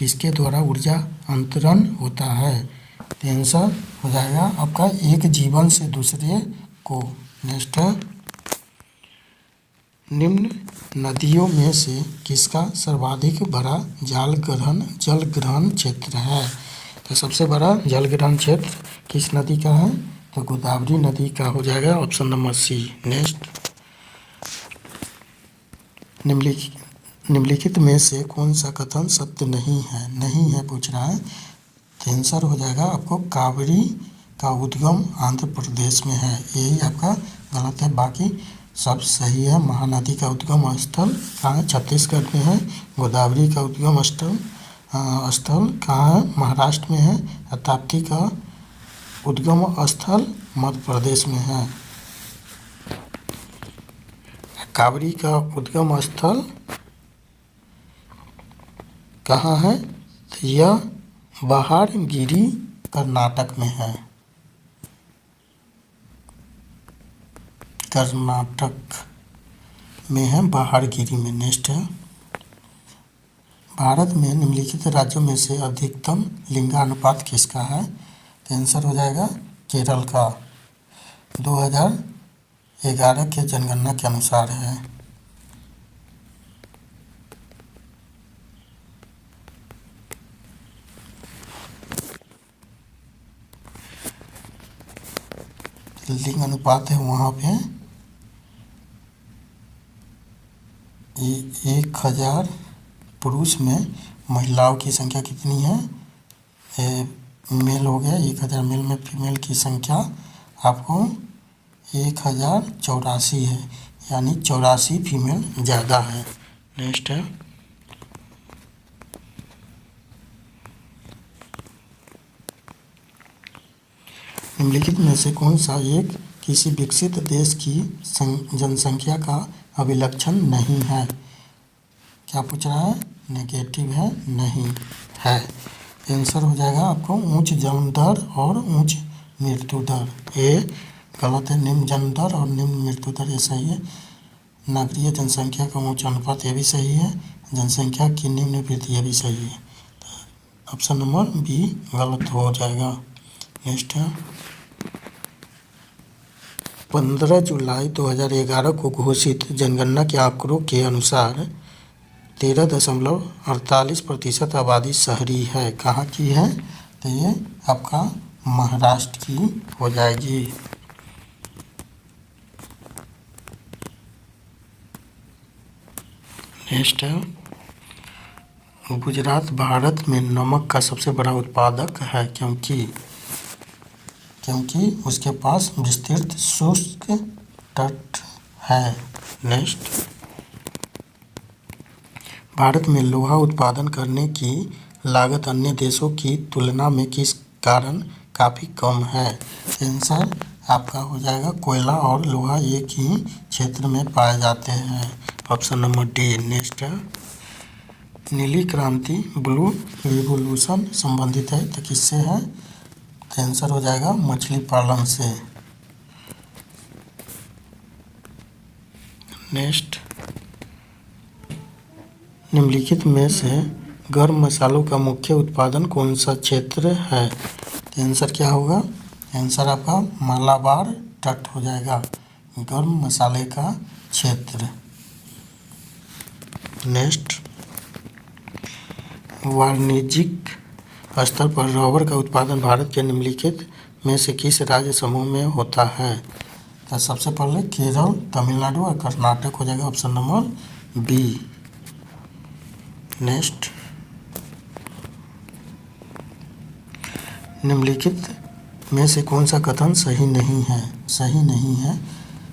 किसके द्वारा ऊर्जा अंतरण होता है? तो आंसर हो जाएगा आपका एक जीवन से दूसरे को। नेक्स्ट है, निम्न नदियों में से किसका सर्वाधिक बड़ा जल ग्रहण क्षेत्र है? तो सबसे बड़ा जल ग्रहण क्षेत्र किस नदी का है? तो गोदावरी नदी का हो जाएगा ऑप्शन नंबर सी। नेक्स्ट, निम्नलिखित में से कौन सा कथन सत्य नहीं है? नहीं है पूछ रहा है, तो आंसर हो जाएगा आपको कावेरी का उद्गम आंध्र प्रदेश में है, यही आपका गलत है, बाकी सब सही है। महानदी का उद्गम स्थल कहाँ है? छत्तीसगढ़ में है। गोदावरी का उद्गम स्थल कहाँ है? महाराष्ट्र में है। ताप्ती का उद्गम स्थल मध्य प्रदेश में है। कावेरी का उद्गम स्थल कहाँ है? तो यह बहारगिरी कर्नाटक में है। कर्नाटक में है, बहारगिरी में। नेक्स्ट है, भारत में निम्नलिखित राज्यों में से अधिकतम लिंगानुपात किसका है? तो आंसर हो जाएगा केरल का, 2011 के जनगणना के अनुसार है। लिंग अनुपात है वहाँ पे 1000 पुरुष में महिलाओं की संख्या कितनी है? मेल हो गया 1000 मेल में फीमेल की संख्या आपको 1084 है, यानी 84 फीमेल ज़्यादा है। नेक्स्ट है, निम्नलिखित में से कौन सा एक किसी विकसित देश की जनसंख्या का अभिलक्षण नहीं है? क्या पूछ रहा है? नेगेटिव है, नहीं है। आंसर हो जाएगा आपको उच्च जन्म दर और उच्च मृत्यु दर, ये गलत है। निम्न जन्म दर और निम्न मृत्यु दर ये सही है। नगरीय जनसंख्या का उच्च अनुपात ये भी सही है। जनसंख्या की निम्न वृद्धि ये भी सही है। ऑप्शन नंबर बी गलत हो जाएगा। नेक्स्ट है, 15 जुलाई 2011 को घोषित जनगणना के आंकड़ों के अनुसार 13.48% आबादी शहरी है। कहाँ की है? तो ये आपका महाराष्ट्र की हो जाएगी। नेक्स्ट है, गुजरात भारत में नमक का सबसे बड़ा उत्पादक है क्योंकि उसके पास विस्तृत शुष्क तट है। नेक्स्ट, भारत में लोहा उत्पादन करने की लागत अन्य देशों की तुलना में किस कारण काफ़ी कम है? आंसर आपका हो जाएगा कोयला और लोहा एक ही क्षेत्र में पाए जाते हैं। Option number D. नेक्स्ट है, नीली क्रांति ब्लू रिवोल्यूशन संबंधित है, तो किससे है? तो आंसर हो जाएगा मछली पालन से। नेक्स्ट, निम्नलिखित में से गर्म मसालों का मुख्य उत्पादन कौन सा क्षेत्र है? तो आंसर क्या होगा? आंसर आपका मालाबार तट हो जाएगा, गर्म मसाले का क्षेत्र। नेक्स्ट, वाणिज्यिक स्तर पर रबर का उत्पादन भारत के निम्नलिखित में से किस राज्य समूह में होता है? तो सबसे पहले केरल, तमिलनाडु और कर्नाटक हो जाएगा ऑप्शन नंबर बी। नेक्स्ट, निम्नलिखित में से कौन सा कथन सही नहीं है?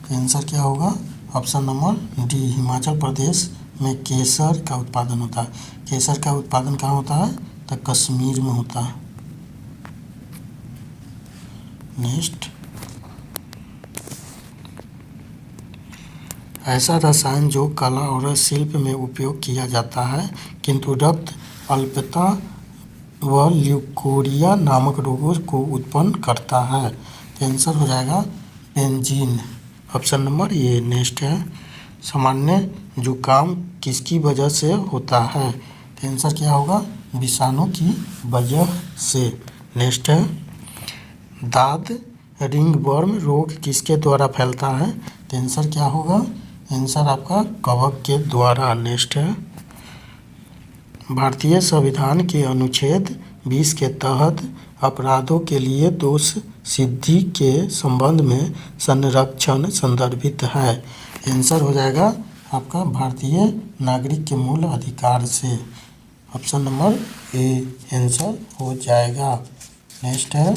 तो आंसर क्या होगा? Option number D, Himachal Pradesh में केसर का उत्पादन होता है। केसर का उत्पादन कहाँ होता है? तो कश्मीर में होता है। नेक्स्ट, ऐसा रसायन जो कला और शिल्प में उपयोग किया जाता है किंतु रक्त अल्पता व ल्यूकोरिया नामक रोगों को उत्पन्न करता है। आंसर हो जाएगा benzene, option number A. Next है, सामान्य जुकाम किसकी वजह से होता है? तो आंसर क्या होगा? विषाणु की वजह से। नेक्स्ट है, दाद रिंगवर्म रोग किसके द्वारा फैलता है? तो आंसर क्या होगा? आंसर आपका कवक के द्वारा। नेक्स्ट है, भारतीय संविधान के अनुच्छेद 20 के तहत अपराधों के लिए दोष सिद्धि के संबंध में संरक्षण संदर्भित है। आंसर हो जाएगा आपका भारतीय नागरिक के मूल अधिकार से। ऑप्शन नंबर ए आंसर हो जाएगा। नेक्स्ट है,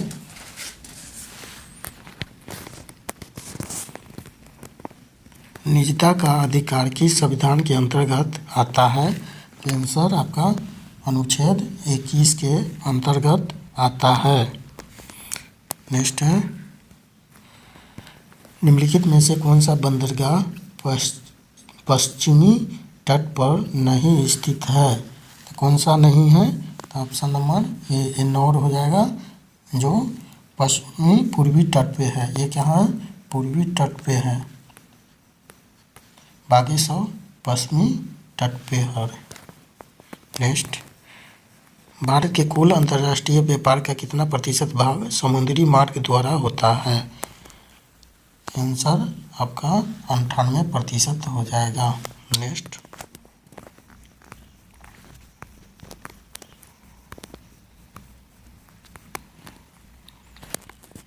निजता का अधिकार किस संविधान के अंतर्गत आता है? तो आंसर आपका अनुच्छेद 21 के अंतर्गत आता है। नेक्स्ट है, निम्नलिखित में से कौन सा बंदरगाह पश्चिमी तट पर नहीं स्थित है? तो कौन सा नहीं है? तो ऑप्शन नंबर ए इन्नौर हो जाएगा, जो पश्चिमी पूर्वी तट पे है। ये क्या है? पूर्वी तट पे है। बाकी सब पश्चिमी तट पे है। नेक्स्ट, भारत के कुल अंतर्राष्ट्रीय व्यापार का कितना प्रतिशत भाग समुद्री मार्ग द्वारा होता है? आंसर आपका 98% हो जाएगा। नेक्स्ट,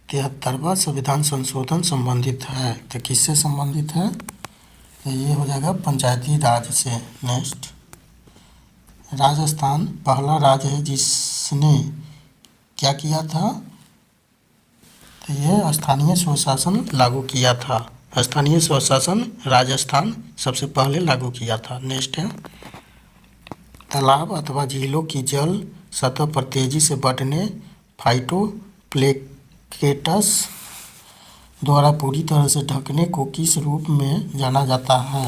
तिहत्तरवां संविधान संशोधन संबंधित है। तो किससे संबंधित है? तो ये हो जाएगा पंचायती राज से। नेक्स्ट, राजस्थान पहला राज्य है जिसने क्या किया था? तो यह स्थानीय स्वशासन लागू किया था। स्थानीय स्वशासन राजस्थान सबसे पहले लागू किया था। नेक्स्ट है, तालाब अथवा झीलों की जल सतह पर तेजी से बढ़ने फाइटोप्लैंक्टन द्वारा पूरी तरह से ढकने को किस रूप में जाना जाता है?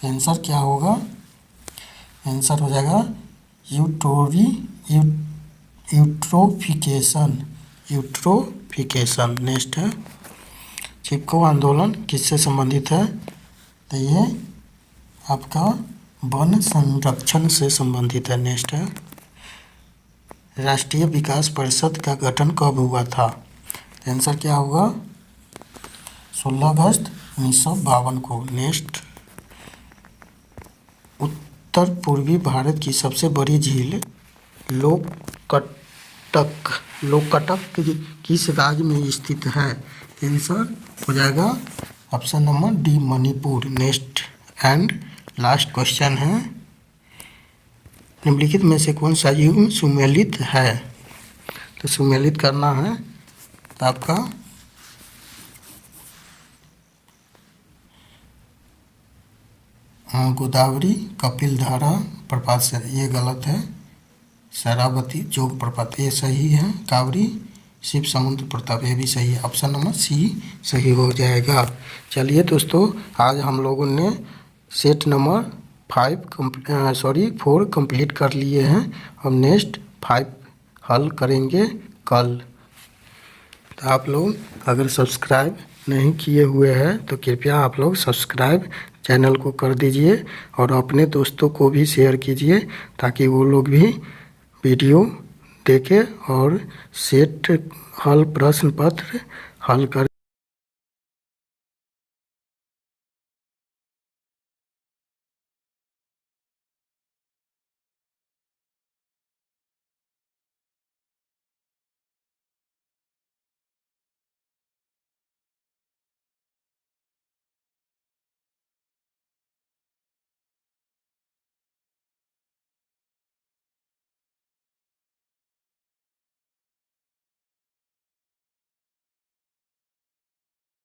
आंसर क्या होगा? आंसर हो जाएगा यूट्रोफिकेशन। नेक्स्ट है, चिपको आंदोलन किससे संबंधित है? तो ये आपका वन संरक्षण से संबंधित है। नेक्स्ट है, राष्ट्रीय विकास परिषद का गठन कब हुआ था? तो आंसर क्या होगा? 16 अगस्त 1952 को। नेक्स्ट, उत्तर पूर्वी भारत की सबसे बड़ी झील लोकटक किस राज्य में स्थित है? आंसर हो जाएगा option number D Manipur. Next and last question है, निम्नलिखित में से कौन सा युग्म सुमेलित है? तो सुमेलित करना है तो आपका गोदावरी कपिलधारा प्रपात से, ये गलत है। शरावती जोग प्रपात ये सही है। कावरी शिव समुद्र प्रताप ये भी सही है। ऑप्शन नंबर सी सही हो जाएगा। चलिए दोस्तों, आज हम लोगों ने सेट नंबर 4 कंप्लीट कर लिए हैं। हम नेक्स्ट 5 हल करेंगे कल। तो आप लोग अगर सब्सक्राइब नहीं किए हुए हैं तो कृपया आप लोग सब्सक्राइब चैनल को कर दीजिए और अपने दोस्तों को भी शेयर कीजिए ताकि वो लोग भी वीडियो देखें और सेट हल प्रश्न पत्र हल कर